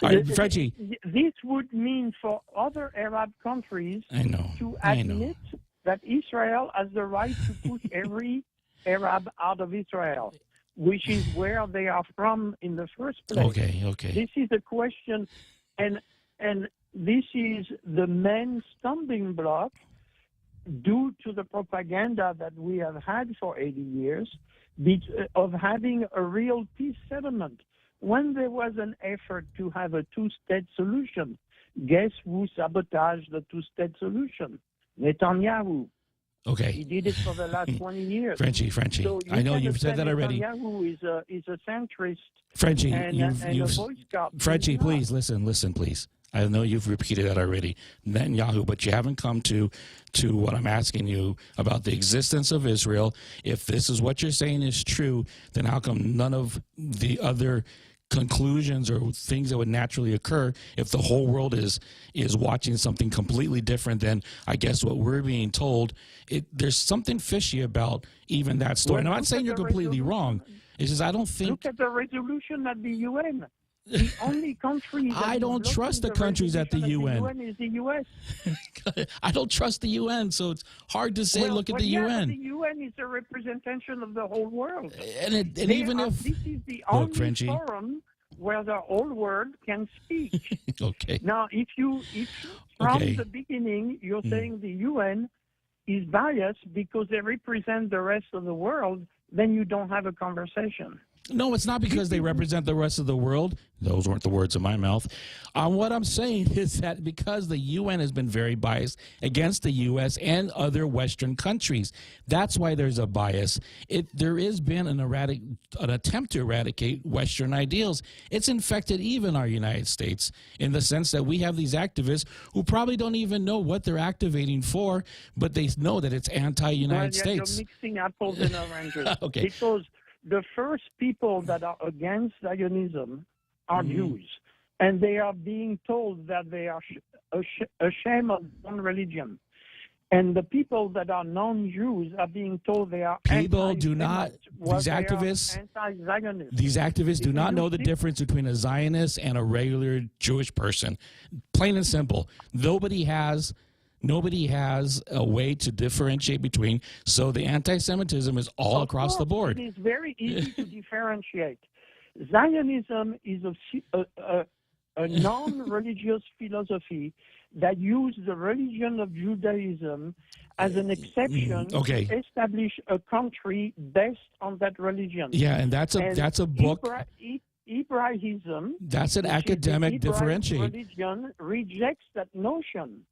All right, Frenchie. This would mean for other Arab countries to admit that Israel has the right to push every Arab out of Israel, which is where they are from in the first place. Okay. This is a question, and this is the main stumbling block due to the propaganda that we have had for 80 years of having a real peace settlement. When there was an effort to have a two-state solution, guess who sabotaged the two-state solution? Netanyahu. Okay. He did it for the last 20 years. Frenchie. So I know you've said that already. Netanyahu is a centrist. Frenchie, Frenchie, please listen, please. I know you've repeated that already, Netanyahu, but you haven't come to what I'm asking you about the existence of Israel. If this is what you're saying is true, then how come none of the other conclusions or things that would naturally occur if the whole world is watching something completely different than, I guess, what we're being told? There's something fishy about even that story. And I'm not saying you're completely wrong. It's just I don't think... Look at the resolution at the UN. The only country I don't trust the countries at the UN. Is the U.S. I don't trust the UN, so it's hard to say. Look at the UN. The UN is a representation of the whole world. And even if this is the only forum where the whole world can speak. Okay. Now, if from the beginning you're saying the UN is biased because they represent the rest of the world, then you don't have a conversation. No, it's not because they represent the rest of the world. Those weren't the words of my mouth. What I'm saying is that because the UN has been very biased against the U.S. and other Western countries, that's why there's a bias. There has been an attempt to eradicate Western ideals. It's infected even our United States in the sense that we have these activists who probably don't even know what they're activating for, but they know that it's anti-United States. You're mixing apples and oranges. Okay. Because the first people that are against Zionism are Jews, and they are being told that they are ashamed of one religion. And the people that are non-Jews are being told they are these activists do not know the difference between a Zionist and a regular Jewish person. Plain and simple. Nobody has a way to differentiate between, so the anti-Semitism is all across the board. It is very easy to differentiate. Zionism is a non-religious philosophy that used the religion of Judaism as an exception to establish a country based on that religion. Yeah, and that's a book. Hebraism, that's an academic differentiate. Religion rejects that notion.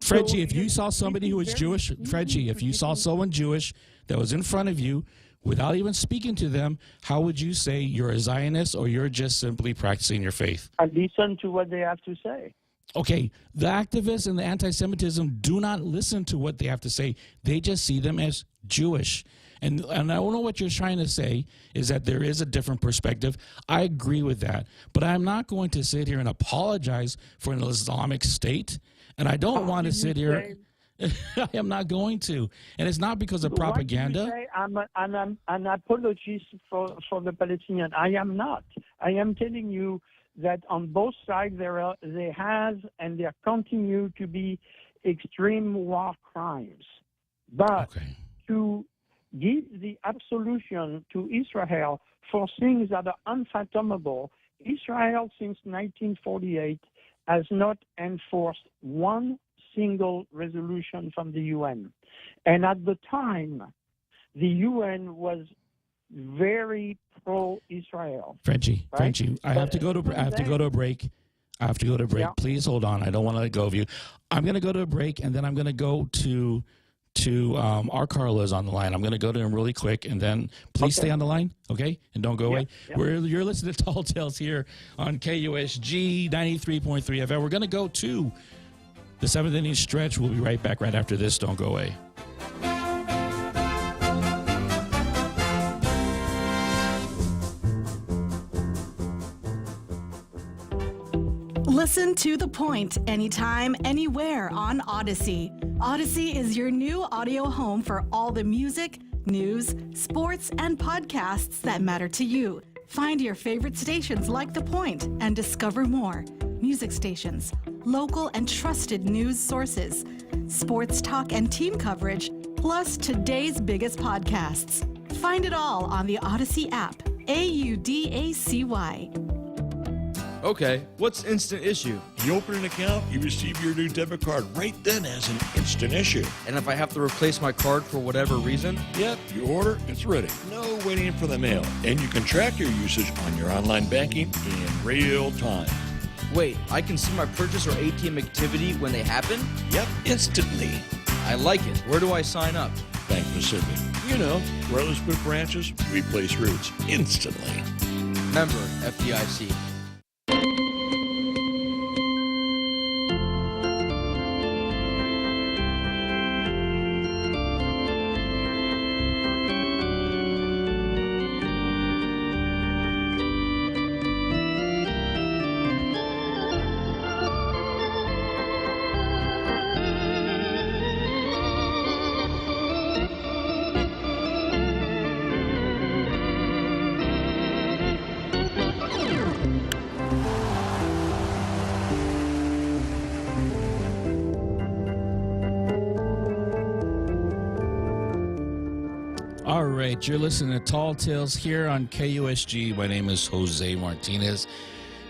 Frenchie, if you saw somebody who was Jewish, Frenchie, if you saw someone Jewish that was in front of you without even speaking to them, how would you say you're a Zionist or you're just simply practicing your faith? I listen to what they have to say. Okay, the activists and the anti-Semitism do not listen to what they have to say. They just see them as Jewish. And I don't know what you're trying to say is that there is a different perspective. I agree with that. But I'm not going to sit here and apologize for an Islamic State. And I don't want to sit here. I am not going to. And it's not because of propaganda. What do you say? I'm an apologist for the Palestinians. I am not. I am telling you that on both sides there has and there continue to be extreme war crimes. But to give the absolution to Israel for things that are unfathomable, Israel since 1948 has not enforced one single resolution from the UN. And at the time, the UN was very pro-Israel. Frenchie, right? Frenchie, I have to go to a break. Yeah. Please hold on. I don't want to let go of you. I'm going to go to a break, and then I'm going to go to our Carla is on the line. I'm going to go to him really quick, and then please stay on the line, okay? And don't go away. Yeah. You're listening to Tall Tales here on KUSG 93.3 FM. We're going to go to the seventh inning stretch. We'll be right back right after this. Don't go away. Listen to The Point anytime, anywhere on Odyssey. Odyssey is your new audio home for all the music, news, sports, and podcasts that matter to you. Find your favorite stations like The Point and discover more. Music stations, local and trusted news sources, sports talk and team coverage, plus today's biggest podcasts. Find it all on the Odyssey app. AUDACY. Okay, what's instant issue? You open an account, you receive your new debit card right then as an instant issue. And if I have to replace my card for whatever reason? Yep, you order, it's ready. No waiting for the mail. And you can track your usage on your online banking in real time. Wait, I can see my purchase or ATM activity when they happen? Yep, instantly. I like it. Where do I sign up? Bank Pacific. You know, where those big branches, we place routes instantly. Member FDIC. All right, you're listening to Tall Tales here on KUSG. My name is Jose Martinez.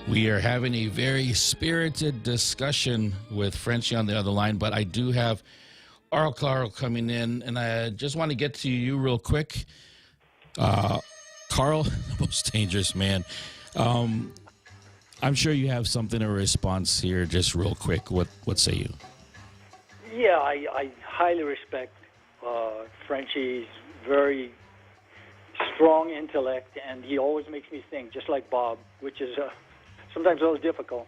We are having a very spirited discussion with Frenchie on the other line, but I do have Carl coming in, and I just want to get to you real quick. Carl, the most dangerous man. I'm sure you have something in response here, just real quick. What say you? Yeah, I highly respect Frenchie's very strong intellect, and he always makes me think, just like Bob, which is sometimes a little difficult.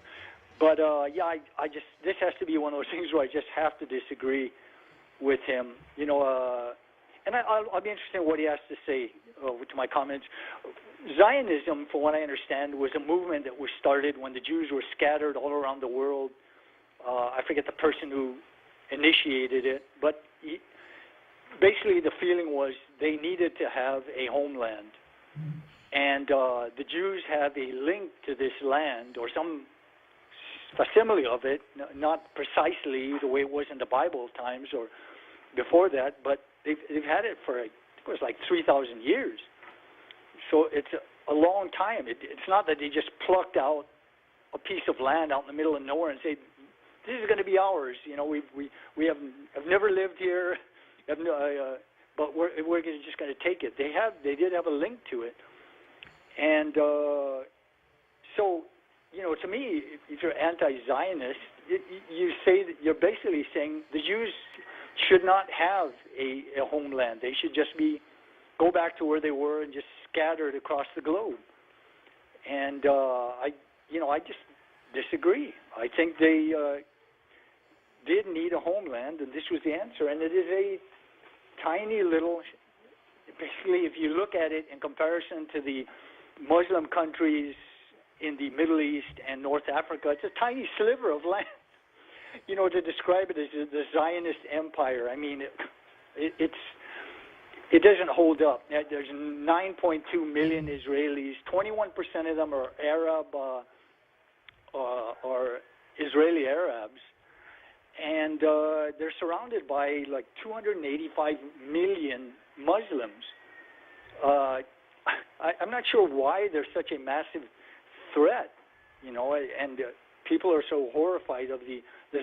But yeah, I just, this has to be one of those things where I just have to disagree with him, you know. And I'll be interested in what he has to say to my comments. Zionism, from what I understand, was a movement that was started when the Jews were scattered all around the world. I forget the person who initiated it, but basically the feeling was they needed to have a homeland. And the Jews have a link to this land, or some facsimile of it, not precisely the way it was in the Bible times or before that, but they've had it for, I think it was like 3,000 years. So it's a long time. It's not that they just plucked out a piece of land out in the middle of nowhere and say, this is going to be ours. You know, we have never lived here, but we're just going to take it. They did have a link to it. And so, you know, to me, if you're anti-Zionist, you say that you're basically saying the Jews should not have a homeland. They should just be go back to where they were and just scattered across the globe. And I just disagree. I think they did need a homeland, and this was the answer. And it is a tiny little, basically, if you look at it in comparison to the Muslim countries in the Middle East and North Africa, it's a tiny sliver of land. To describe it as the Zionist empire, I mean, it doesn't hold up. There's 9.2 million Israelis. 21% of them are Arab or Israeli Arabs, and they're surrounded by like 285 million Muslims. I'm not sure why they're such a massive threat, and people are so horrified of the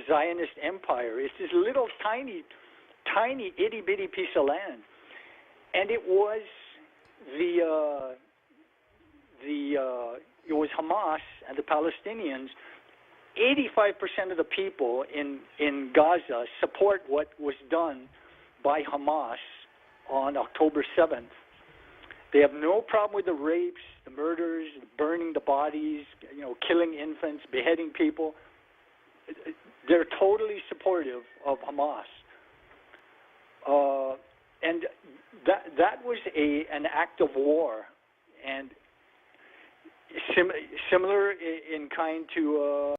Zionist empire. It's this little tiny itty-bitty piece of land. And it was it was Hamas and the Palestinians. 85% of the people in Gaza support what was done by Hamas on October 7th. They have no problem with the rapes, the murders, burning the bodies, killing infants, beheading people. They're totally supportive of Hamas. And that was an act of war, and similar in kind to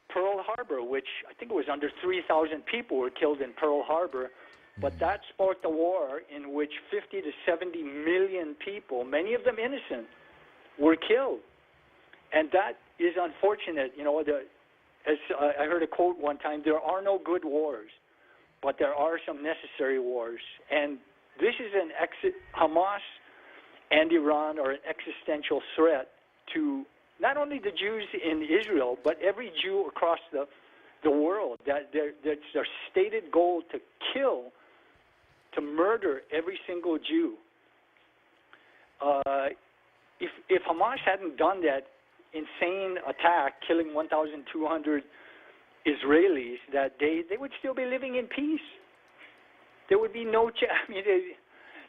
Pearl Harbor, which I think it was under 3,000 people were killed in Pearl Harbor, but that sparked a war in which 50 to 70 million people, many of them innocent, were killed. And that is unfortunate. As I heard a quote one time, there are no good wars, but there are some necessary wars. And this is Hamas and Iran are an existential threat to not only the Jews in Israel, but every Jew across the world. That's their stated goal, to murder every single Jew. If Hamas hadn't done that insane attack, killing 1,200 Israelis that day, they would still be living in peace. There would be no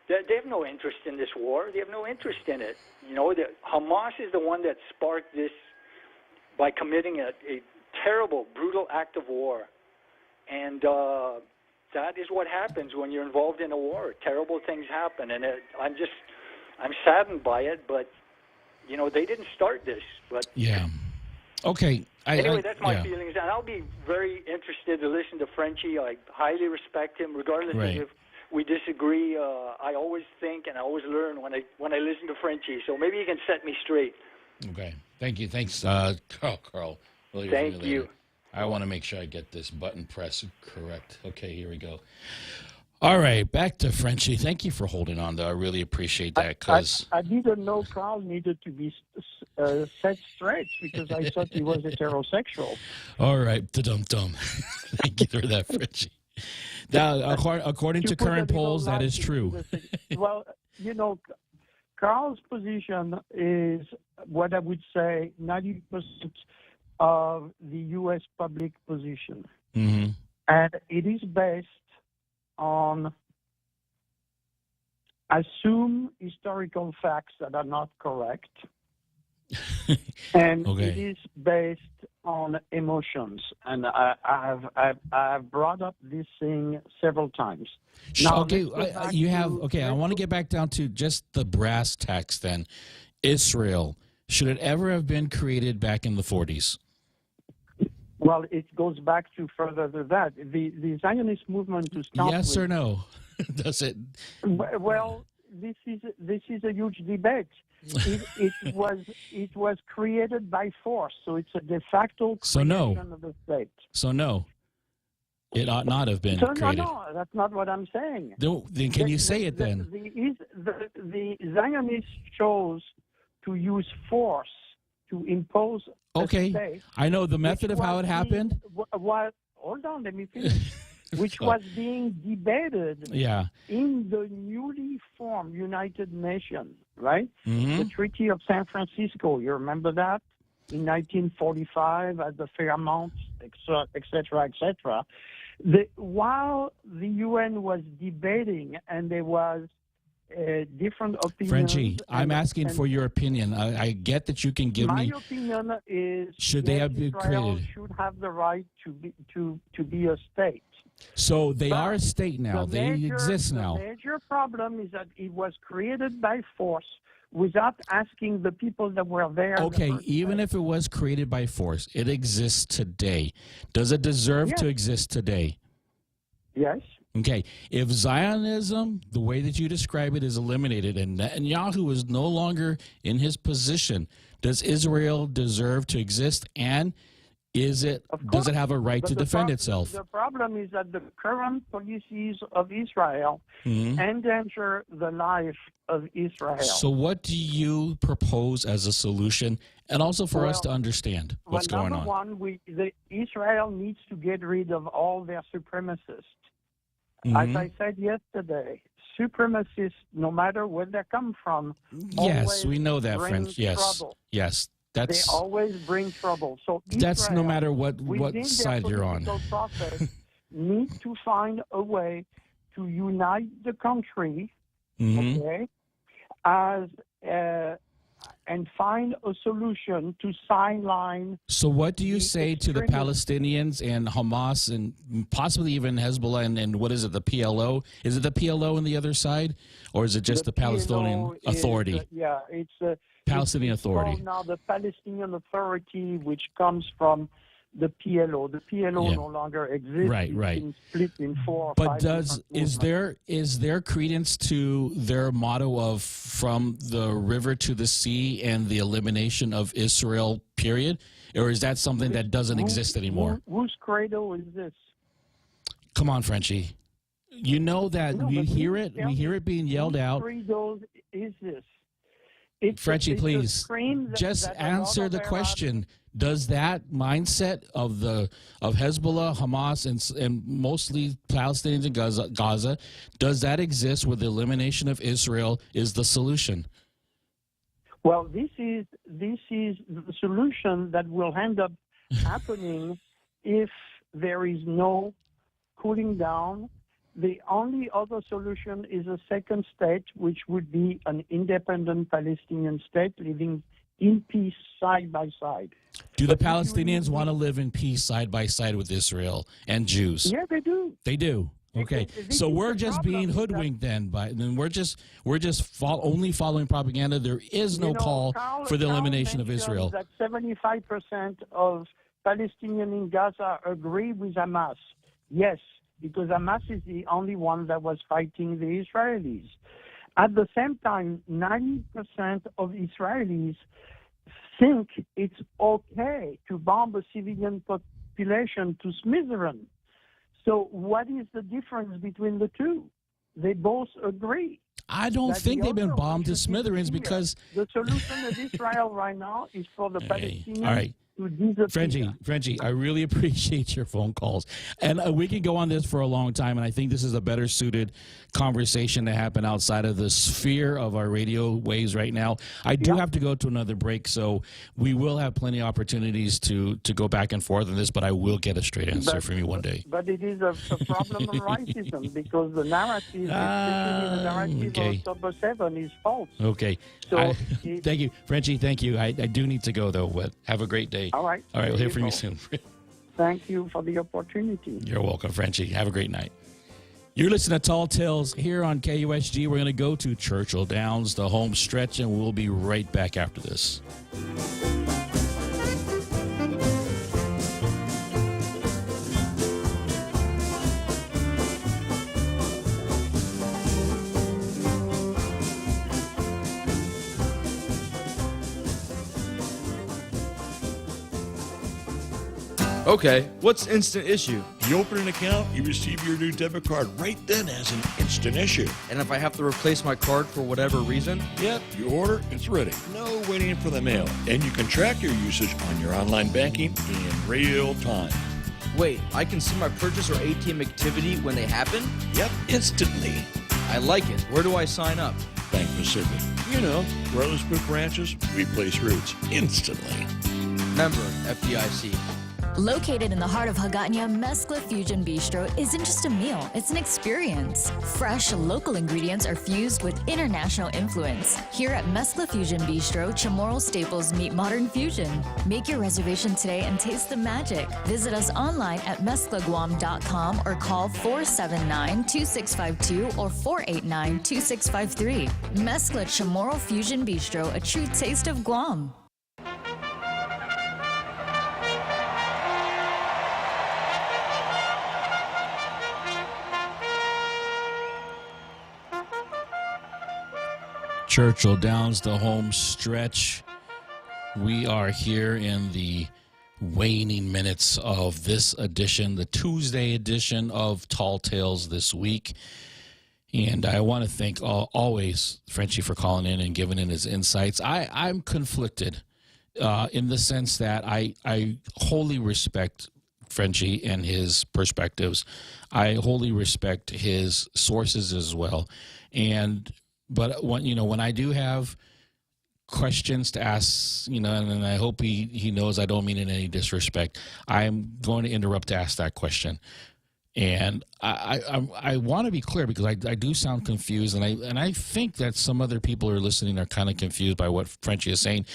they have no interest in this war. They have no interest in it. Hamas is the one that sparked this by committing a terrible, brutal act of war. And that is what happens when you're involved in a war. Terrible things happen. And I'm saddened by it, but, they didn't start this. But yeah. Okay. Anyway, that's my feelings. And I'll be very interested to listen to Frenchie. I highly respect him, regardless of if we disagree. I always think and I always learn when I listen to Frenchie. So maybe you can set me straight. Okay. Thank you. Thanks, Carl. Really Thank you. I want to make sure I get this button press correct. Okay, here we go. All right, back to Frenchie. Thank you for holding on, though. I really appreciate that. I didn't know Carl needed to be set straight because I thought he was heterosexual. All right, dum-dum. Thank you for that, Frenchie. Now, according to current polls, that is true. Well, Carl's position is what I would say 90% of the U.S. public position. Mm-hmm. And it is based on assume historical facts that are not correct. And it is based on emotions. And I've brought up this thing several times. Now, I want to get back down to just the brass tacks then. Israel, should it ever have been created back in the 40s? Well, it goes back to further than that. The Zionist movement to start Yes or no? Does it? Well, this is a huge debate. It was created by force, so it's a de facto creation of the state. So no, it ought not have been created. No, that's not what I'm saying. Then can you say it then? The Zionists chose to use force to impose a state. I know the method of how it happened. Hold on, let me finish. Which was being debated in the newly formed United Nations, right? Mm-hmm. The Treaty of San Francisco, you remember that? In 1945 at the Fairmont, et cetera, et cetera. While the UN was debating and there was different opinions. Frenchie, I'm asking for your opinion. I get that you can give my me. My opinion is Should they have been Israel created? should have the right to be a state. So they But are a state now. They exist now. The major problem is that it was created by force without asking the people that were there. Okay, even if it was created by force, it exists today. Does it deserve to exist today? Yes. Okay, if Zionism, the way that you describe it, is eliminated and Netanyahu is no longer in his position, does Israel deserve to exist? And does it have a right to defend itself? The problem is that the current policies of Israel endanger the life of Israel. So what do you propose as a solution, and also for us to understand what's going on? Number one, Israel needs to get rid of all their supremacists. As I said yesterday, supremacists, no matter where they come from, yes, we know that, French. Yes, trouble. Yes, they always bring trouble. So that's Israel, no matter what side you're on. Process, need to find a way to unite the country, okay, and find a solution to sideline. So what do you say to the Palestinians and Hamas and possibly even Hezbollah and what is it, the PLO? Is it the PLO on the other side, or is it just the Palestinian Authority? It's the Palestinian Authority. Now the Palestinian Authority, which comes from the PLO. The PLO no longer exists. Right. It's been split in 4 or 5 But is there credence to their motto of from the river to the sea and the elimination of Israel, period? Or is that something that doesn't exist anymore? Whose credo is this? Come on, Frenchie. You know that we hear it. We hear it being yelled out. Whose credo is this? Frenchie, please just answer the question. Does that mindset of Hezbollah, Hamas, and mostly Palestinians in Gaza, does that exist where the elimination of Israel is the solution? Well, this is the solution that will end up happening if there is no cooling down. The only other solution is a second state, which would be an independent Palestinian state living in peace side by side. Do the Palestinians want to live in peace side by side with Israel and Jews? Yeah, they do. They do. Okay, so we're just being hoodwinked then we're just only following propaganda. There is no call for the elimination of Israel. That 75% of Palestinians in Gaza agree with Hamas. Yes, because Hamas is the only one that was fighting the Israelis. At the same time, 90% of Israelis think it's okay to bomb a civilian population to smithereens. So what is the difference between the two? They both agree. I don't think they've been bombed to smithereens because... The solution of Israel right now is for the Palestinians... All right. Frenchie, I really appreciate your phone calls. And we can go on this for a long time, and I think this is a better suited conversation to happen outside of the sphere of our radio waves right now. I do have to go to another break, so we will have plenty of opportunities to go back and forth on this, but I will get a straight answer from you one day. But it is a problem of racism because the narrative, the narrative of October 7 is false. Okay. So thank you, Frenchie. Thank you. I do need to go, though. But have a great day. All right. All right. We'll hear from you soon. Thank you for the opportunity. You're welcome, Frenchie. Have a great night. You're listening to Tall Tales here on KUSG. We're going to go to Churchill Downs, the home stretch, and we'll be right back after this. Okay, what's instant issue? You open an account, you receive your new debit card right then as an instant issue. And if I have to replace my card for whatever reason? Yep, you order, it's ready. No waiting for the mail. And you can track your usage on your online banking in real time. Wait, I can see my purchase or ATM activity when they happen? Yep, instantly. I like it. Where do I sign up? Bank Pacific. You know, grow with branches, replace roots instantly. Member FDIC. Located in the heart of Hagåtña, Mezcla Fusion Bistro isn't just a meal, it's an experience. Fresh, local ingredients are fused with international influence. Here at Mezcla Fusion Bistro, Chamorro staples meet modern fusion. Make your reservation today and taste the magic. Visit us online at mezclaguam.com or call 479-2652 or 489-2653. Mezcla Chamorro Fusion Bistro, a true taste of Guam. Churchill Downs, the home stretch. We are here in the waning minutes of this edition, the Tuesday edition of Tall Tales this week. And I want to thank always Frenchie for calling in and giving in his insights. I'm conflicted in the sense that I wholly respect Frenchie and his perspectives. I wholly respect his sources as well. But when I do have questions to ask, and I hope he knows I don't mean in any disrespect, I'm going to interrupt to ask that question. And I want to be clear because I do sound confused, and I think that some other people who are listening are kind of confused by what Frenchie is saying.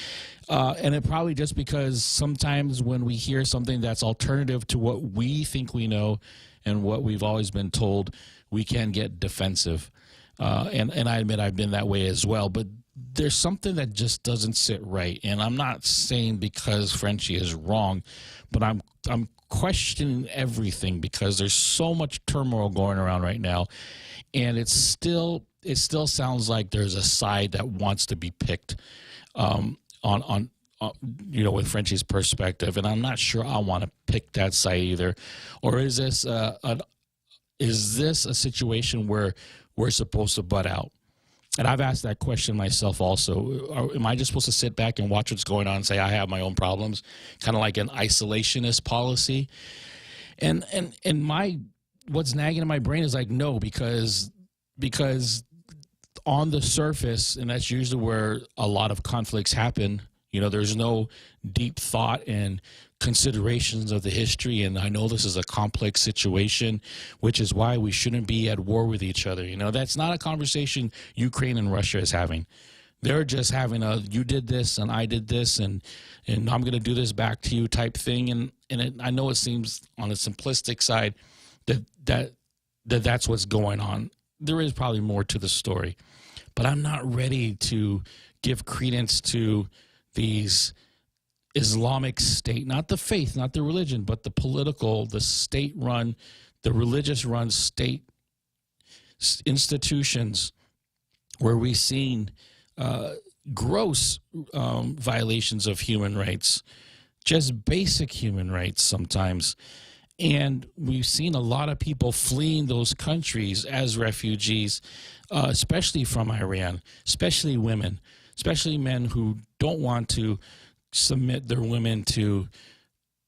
And it probably just because sometimes when we hear something that's alternative to what we think we know and what we've always been told, we can get defensive. And I admit I've been that way as well, but there's something that just doesn't sit right. And I'm not saying because Frenchie is wrong, but I'm questioning everything because there's so much turmoil going around right now. And it still sounds like there's a side that wants to be picked with Frenchie's perspective. And I'm not sure I want to pick that side either. Or is this a situation where we're supposed to butt out? And I've asked that question myself also. Am I just supposed to sit back and watch what's going on and say I have my own problems, kind of like an isolationist policy? And what's nagging in my brain is like, no, because on the surface, and that's usually where a lot of conflicts happen, there's no deep thought and considerations of the history, and I know this is a complex situation, which is why we shouldn't be at war with each other. That's not a conversation Ukraine and Russia is having. They're just having a you did this and I did this and I'm going to do this back to you type thing. I know it seems on the simplistic side that's what's going on. There is probably more to the story, but I'm not ready to give credence to these Islamic State, not the faith, not the religion, but the political, the state-run, the religious-run state institutions where we've seen gross violations of human rights, just basic human rights sometimes. And we've seen a lot of people fleeing those countries as refugees, especially from Iran, especially women, especially men who don't want to submit their women to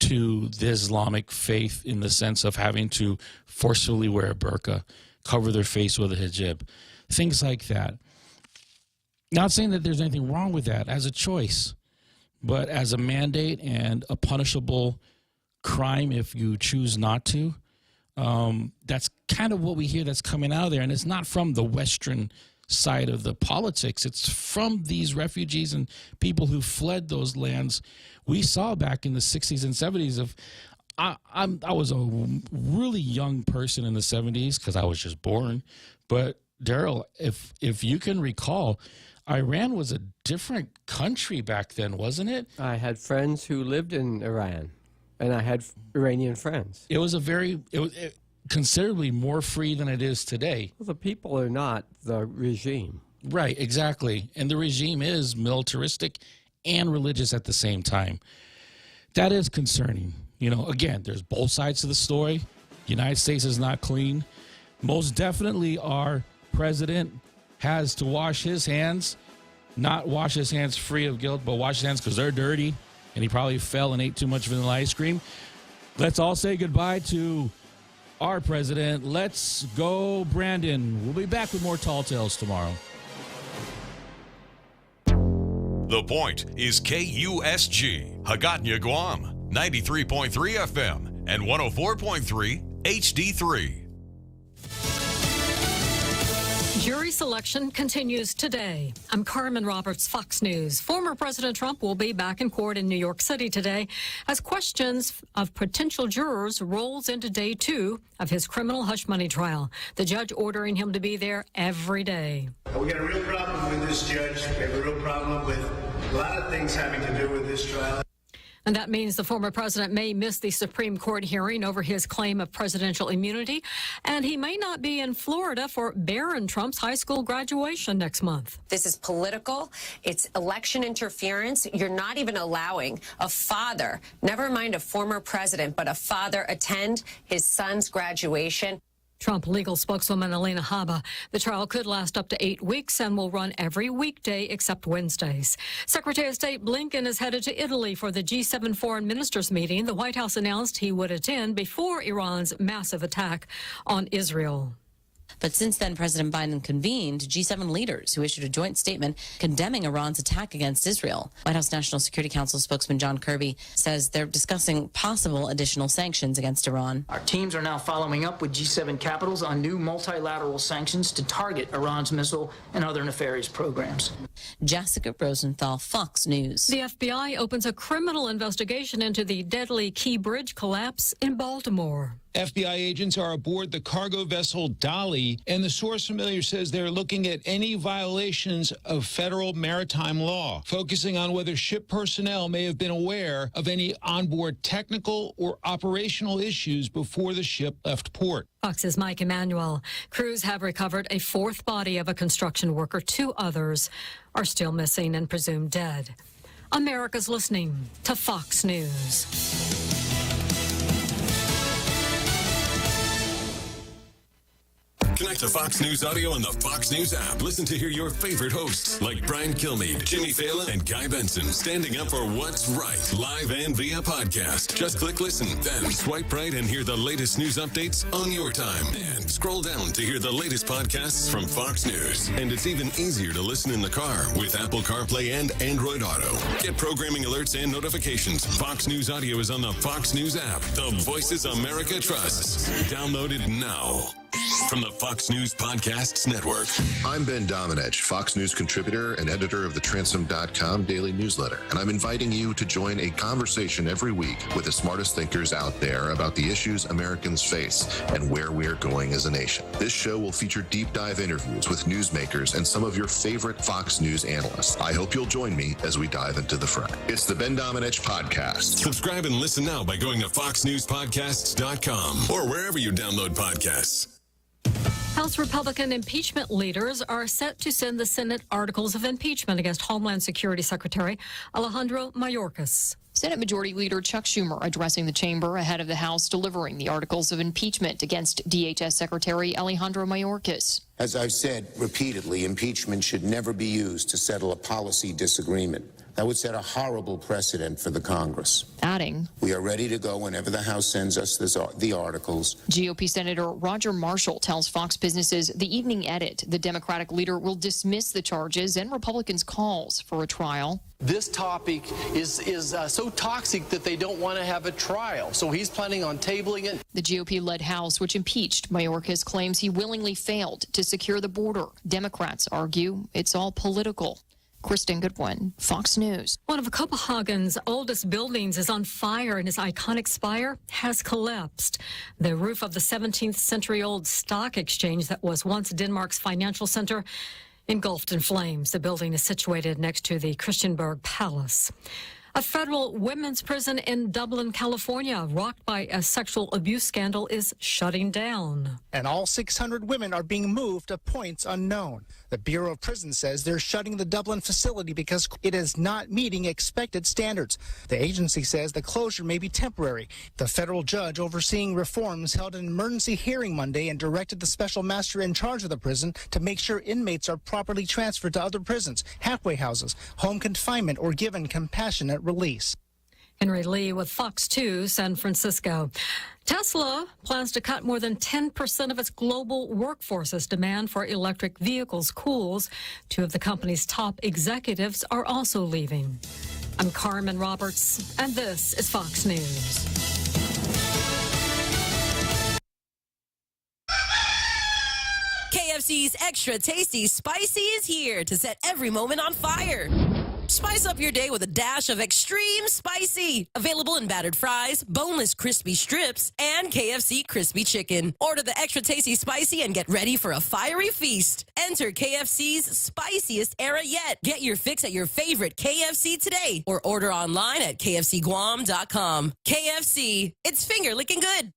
the Islamic faith in the sense of having to forcefully wear a burqa, cover their face with a hijab, things like that. Not saying that there's anything wrong with that as a choice, but as a mandate and a punishable crime if you choose not to. That's kind of what we hear that's coming out of there, and it's not from the Western side of the politics. It's from these refugees and people who fled those lands. We saw back in the 60s and 70s I was a really young person in the 70s because I was just born. But Daryl, if you can recall, Iran was a different country back then, wasn't it? I had friends who lived in Iran, and I had Iranian friends. It was considerably more free than it is today. Well, the people are not the regime. Right, exactly. And the regime is militaristic and religious at the same time. That is concerning. Again, there's both sides of the story. The United States is not clean. Most definitely our president has to wash his hands, not wash his hands free of guilt, but wash his hands because they're dirty, and he probably fell and ate too much vanilla ice cream. Let's all say goodbye to our president. Let's go, Brandon. We'll be back with more Tall Tales tomorrow. The Point is KUSG, Hagåtña, Guam. 93.3 FM, and 104.3 HD3. Jury selection continues today. I'm Carmen Roberts, Fox News. Former President Trump will be back in court in New York City today as questions of potential jurors rolls into day 2 of his criminal hush money trial. The judge ordering him to be there every day. We got a real problem with this judge. We have a real problem with a lot of things having to do with this trial. And that means the former president may miss the Supreme Court hearing over his claim of presidential immunity, and he may not be in Florida for Barron Trump's high school graduation next month. This is political. It's election interference. You're not even allowing a father, never mind a former president, but a father attend his son's graduation. Trump legal spokeswoman Elena Haba. The trial could last up to 8 weeks and will run every weekday except Wednesdays. Secretary of State Blinken is headed to Italy for the G7 foreign ministers meeting. The White House announced he would attend before Iran's massive attack on Israel. But since then, President Biden convened G7 leaders who issued a joint statement condemning Iran's attack against Israel. White House National Security Council spokesman John Kirby says they're discussing possible additional sanctions against Iran. Our teams are now following up with G7 capitals on new multilateral sanctions to target Iran's missile and other nefarious programs. Jessica Rosenthal, Fox News. The FBI opens a criminal investigation into the deadly Key Bridge collapse in Baltimore. FBI agents are aboard the cargo vessel Dolly, and the source familiar says they're looking at any violations of federal maritime law, focusing on whether ship personnel may have been aware of any onboard technical or operational issues before the ship left port. Fox's Mike Emanuel. Crews have recovered a 4th body of a construction worker. 2 others are still missing and presumed dead. America's listening to Fox News. Connect to Fox News Audio on the Fox News app. Listen to hear your favorite hosts like Brian Kilmeade, Jimmy Fallon, and Guy Benson standing up for what's right, live and via podcast. Just click listen, then swipe right and hear the latest news updates on your time. And scroll down to hear the latest podcasts from Fox News. And it's even easier to listen in the car with Apple CarPlay and Android Auto. Get programming alerts and notifications. Fox News Audio is on the Fox News app. The Voices America trusts. Download it now. From the Fox News Podcasts Network. I'm Ben Domenech, Fox News contributor and editor of the Transom.com daily newsletter, and I'm inviting you to join a conversation every week with the smartest thinkers out there about the issues Americans face and where we're going as a nation. This show will feature deep dive interviews with newsmakers and some of your favorite Fox News analysts. I hope you'll join me as we dive into the fray. It's the Ben Domenech Podcast. Subscribe and listen now by going to foxnewspodcasts.com or wherever you download podcasts. House Republican impeachment leaders are set to send the Senate articles of impeachment against Homeland Security Secretary Alejandro Mayorkas. Senate Majority Leader Chuck Schumer addressing the chamber ahead of the House delivering the articles of impeachment against DHS Secretary Alejandro Mayorkas. As I've said repeatedly, impeachment should never be used to settle a policy disagreement. That would set a horrible precedent for the Congress. Adding, we are ready to go whenever the House sends us the articles. GOP Senator Roger Marshall tells Fox Business's The Evening Edit the Democratic leader will dismiss the charges and Republicans' calls for a trial. This topic is so toxic that they don't want to have a trial, so he's planning on tabling it. The GOP-led House, which impeached Mayorkas, claims he willingly failed to secure the border. Democrats argue it's all political. Kristen Goodwin, Fox News. One of Copenhagen's oldest buildings is on fire and its iconic spire has collapsed. The roof of the 17th century-old stock exchange that was once Denmark's financial center engulfed in flames. The building is situated next to the Christiansborg Palace. A federal women's prison in Dublin, California, rocked by a sexual abuse scandal, is shutting down. And all 600 women are being moved to points unknown. The Bureau of Prisons says they're shutting the Dublin facility because it is not meeting expected standards. The agency says the closure may be temporary. The federal judge overseeing reforms held an emergency hearing Monday and directed the special master in charge of the prison to make sure inmates are properly transferred to other prisons, halfway houses, home confinement, or given compassionate release. Henry Lee with Fox 2, San Francisco. Tesla plans to cut more than 10% of its global workforce as demand for electric vehicles cools. 2 of the company's top executives are also leaving. I'm Carmen Roberts, and this is Fox News. KFC's Extra Tasty Spicy is here to set every moment on fire. Spice up your day with a dash of extreme spicy. Available in battered fries, boneless crispy strips, and KFC crispy chicken. Order the Extra Tasty Spicy and get ready for a fiery feast. Enter KFC's spiciest era yet. Get your fix at your favorite KFC today or order online at kfcguam.com. KFC, it's finger licking good.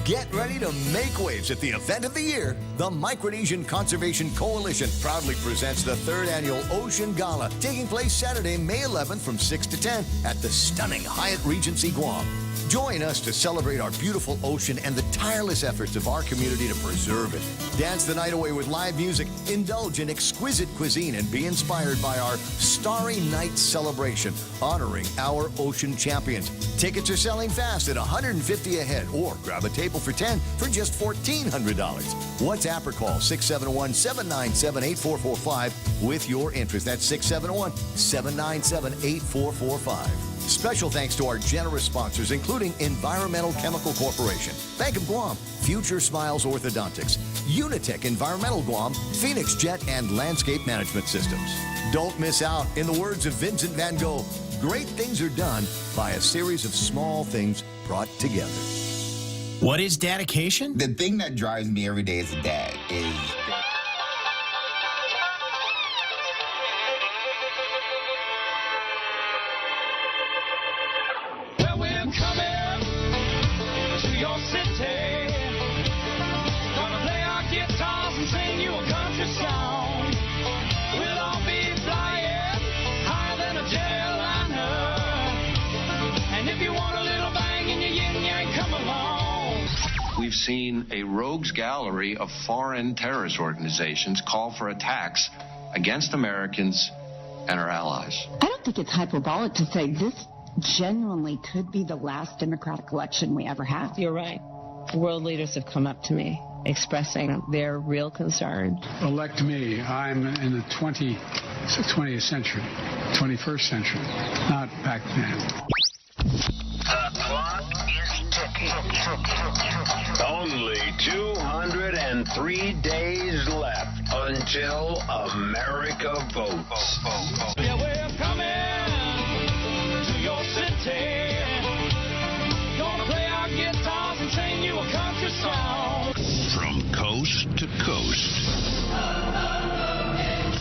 Get ready to make waves at the event of the year. The Micronesian Conservation Coalition proudly presents the 3rd annual Ocean Gala, taking place Saturday, May 11th from 6 to 10 at the stunning Hyatt Regency Guam. Join us to celebrate our beautiful ocean and the tireless efforts of our community to preserve it. Dance the night away with live music, indulge in exquisite cuisine, and be inspired by our Starry Night celebration, honoring our ocean champions. Tickets are selling fast at $150 a head, or grab a table for 10 for just $1,400. WhatsApp or call 671-797-8445 with your interest. That's 671-797-8445. Special thanks to our generous sponsors, including Environmental Chemical Corporation, Bank of Guam, Future Smiles Orthodontics, Unitech Environmental Guam, Phoenix Jet, and Landscape Management Systems. Don't miss out. In the words of Vincent van Gogh, great things are done by a series of small things brought together. What is dedication? The thing that drives me every day as a dad is... We've seen a rogues gallery of foreign terrorist organizations call for attacks against Americans and our allies. I don't think it's hyperbolic to say this genuinely could be the last democratic election we ever have. You're right. World leaders have come up to me expressing their real concern. Elect me. I'm in the 20th century, 21st century, not back then. The clock is ticking. Only 203 days left until America votes. Yeah, we're coming to your city. Gonna play our guitars and sing you a country song. From coast to coast.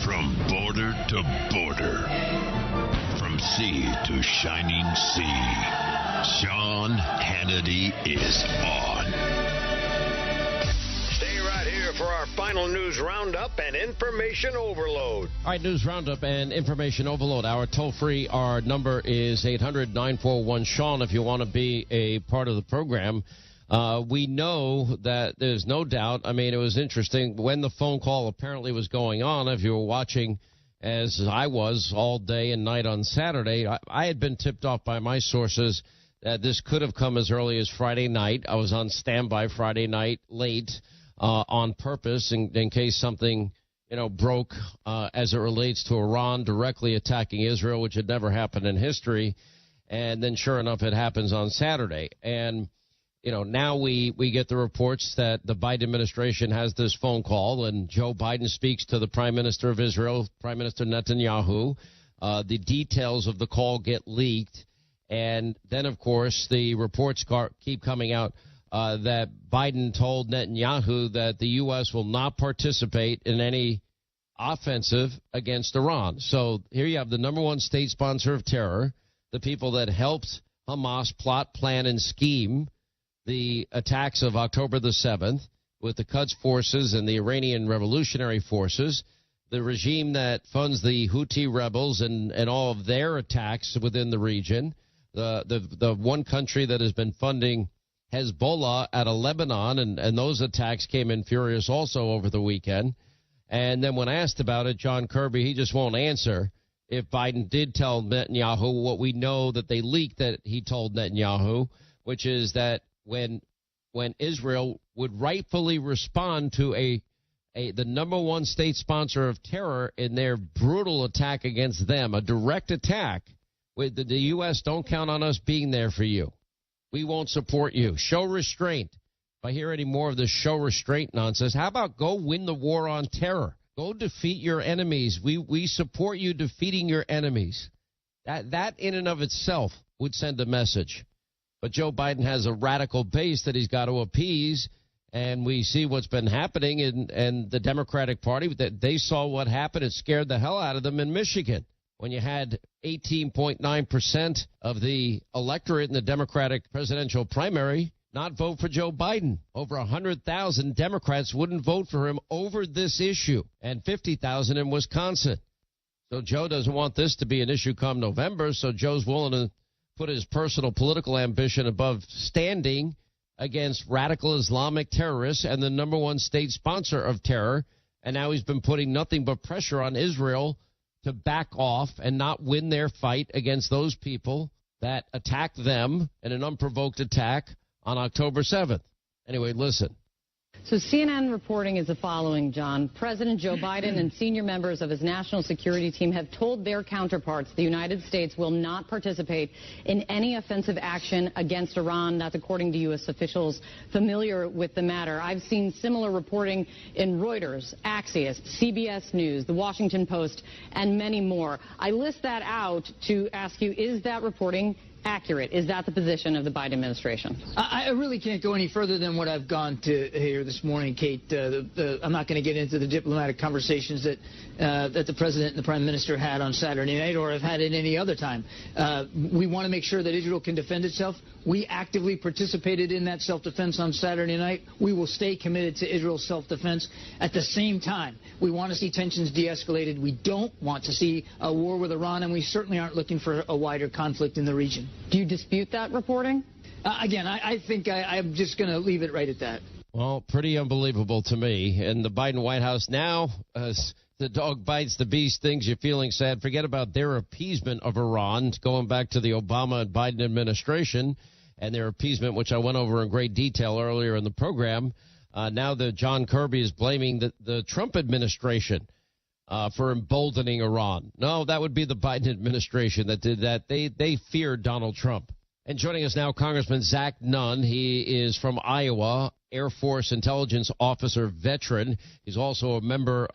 From border to border. From sea to shining sea. Sean Hannity is on. Stay right here for our final news roundup and information overload. All right, news roundup and information overload. Our toll-free, our number is 800-941-SEAN if you want to be a part of the program. We know that there's no doubt. I mean, it was interesting when the phone call apparently was going on. If you were watching, as I was all day and night on Saturday, I had been tipped off by my sources that this could have come as early as Friday night. I was on standby Friday night late on purpose in case something, broke as it relates to Iran directly attacking Israel, which had never happened in history. And then sure enough, it happens on Saturday. And, now we get the reports that the Biden administration has this phone call and Joe Biden speaks to the Prime Minister of Israel, Prime Minister Netanyahu. The details of the call get leaked. And then, of course, the reports keep coming out that Biden told Netanyahu that the U.S. will not participate in any offensive against Iran. So here you have the number one state sponsor of terror, the people that helped Hamas plot, plan, and scheme the attacks of October the 7th with the Quds forces and the Iranian Revolutionary Forces, the regime that funds the Houthi rebels and all of their attacks within the region, the one country that has been funding Hezbollah out of Lebanon, and those attacks came in furious also over the weekend. And then when asked about it, John Kirby, he just won't answer if Biden did tell Netanyahu what we know that they leaked that he told Netanyahu, which is that when Israel would rightfully respond to the number one state sponsor of terror in their brutal attack against them, a direct attack, The U.S., don't count on us being there for you. We won't support you. Show restraint. If I hear any more of this show restraint nonsense, how about go win the war on terror? Go defeat your enemies. We support you defeating your enemies. That in and of itself would send a message. But Joe Biden has a radical base that he's got to appease, and we see what's been happening in the Democratic Party. That they saw what happened. It scared the hell out of them in Michigan when you had 18.9% of the electorate in the Democratic presidential primary not vote for Joe Biden. Over 100,000 Democrats wouldn't vote for him over this issue, and 50,000 in Wisconsin. So Joe doesn't want this to be an issue come November, so Joe's willing to put his personal political ambition above standing against radical Islamic terrorists and the number one state sponsor of terror. And now he's been putting nothing but pressure on Israel to back off and not win their fight against those people that attacked them in an unprovoked attack on October 7th. Anyway, listen. So CNN reporting is the following, John. President Joe Biden and senior members of his national security team have told their counterparts the United States will not participate in any offensive action against Iran. That's according to U.S. officials familiar with the matter. I've seen similar reporting in Reuters, Axios, CBS News, The Washington Post, and many more. I list that out to ask you, is that reporting accurate? Is that the position of the Biden administration? I really can't go any further than what I've gone to here this morning, Kate. I'm not going to get into the diplomatic conversations that the president and the prime minister had on Saturday night or have had at any other time. We want to make sure that Israel can defend itself. We actively participated in that self-defense on Saturday night. We will stay committed to Israel's self-defense. At the same time, we want to see tensions de-escalated. We don't want to see a war with Iran, and we certainly aren't looking for a wider conflict in the region. Do you dispute that reporting? Again, I think I'm just going to leave it right at that. Well, pretty unbelievable to me. And the Biden White House now, as the dog bites the beast, things you're feeling sad. Forget about their appeasement of Iran, going back to the Obama and Biden administration and their appeasement, which I went over in great detail earlier in the program. Now the John Kirby is blaming the Trump administration for emboldening Iran. No, that would be the Biden administration that did that. They feared Donald Trump. And joining us now, Congressman Zach Nunn. He is from Iowa, Air Force intelligence officer veteran. He's also a member of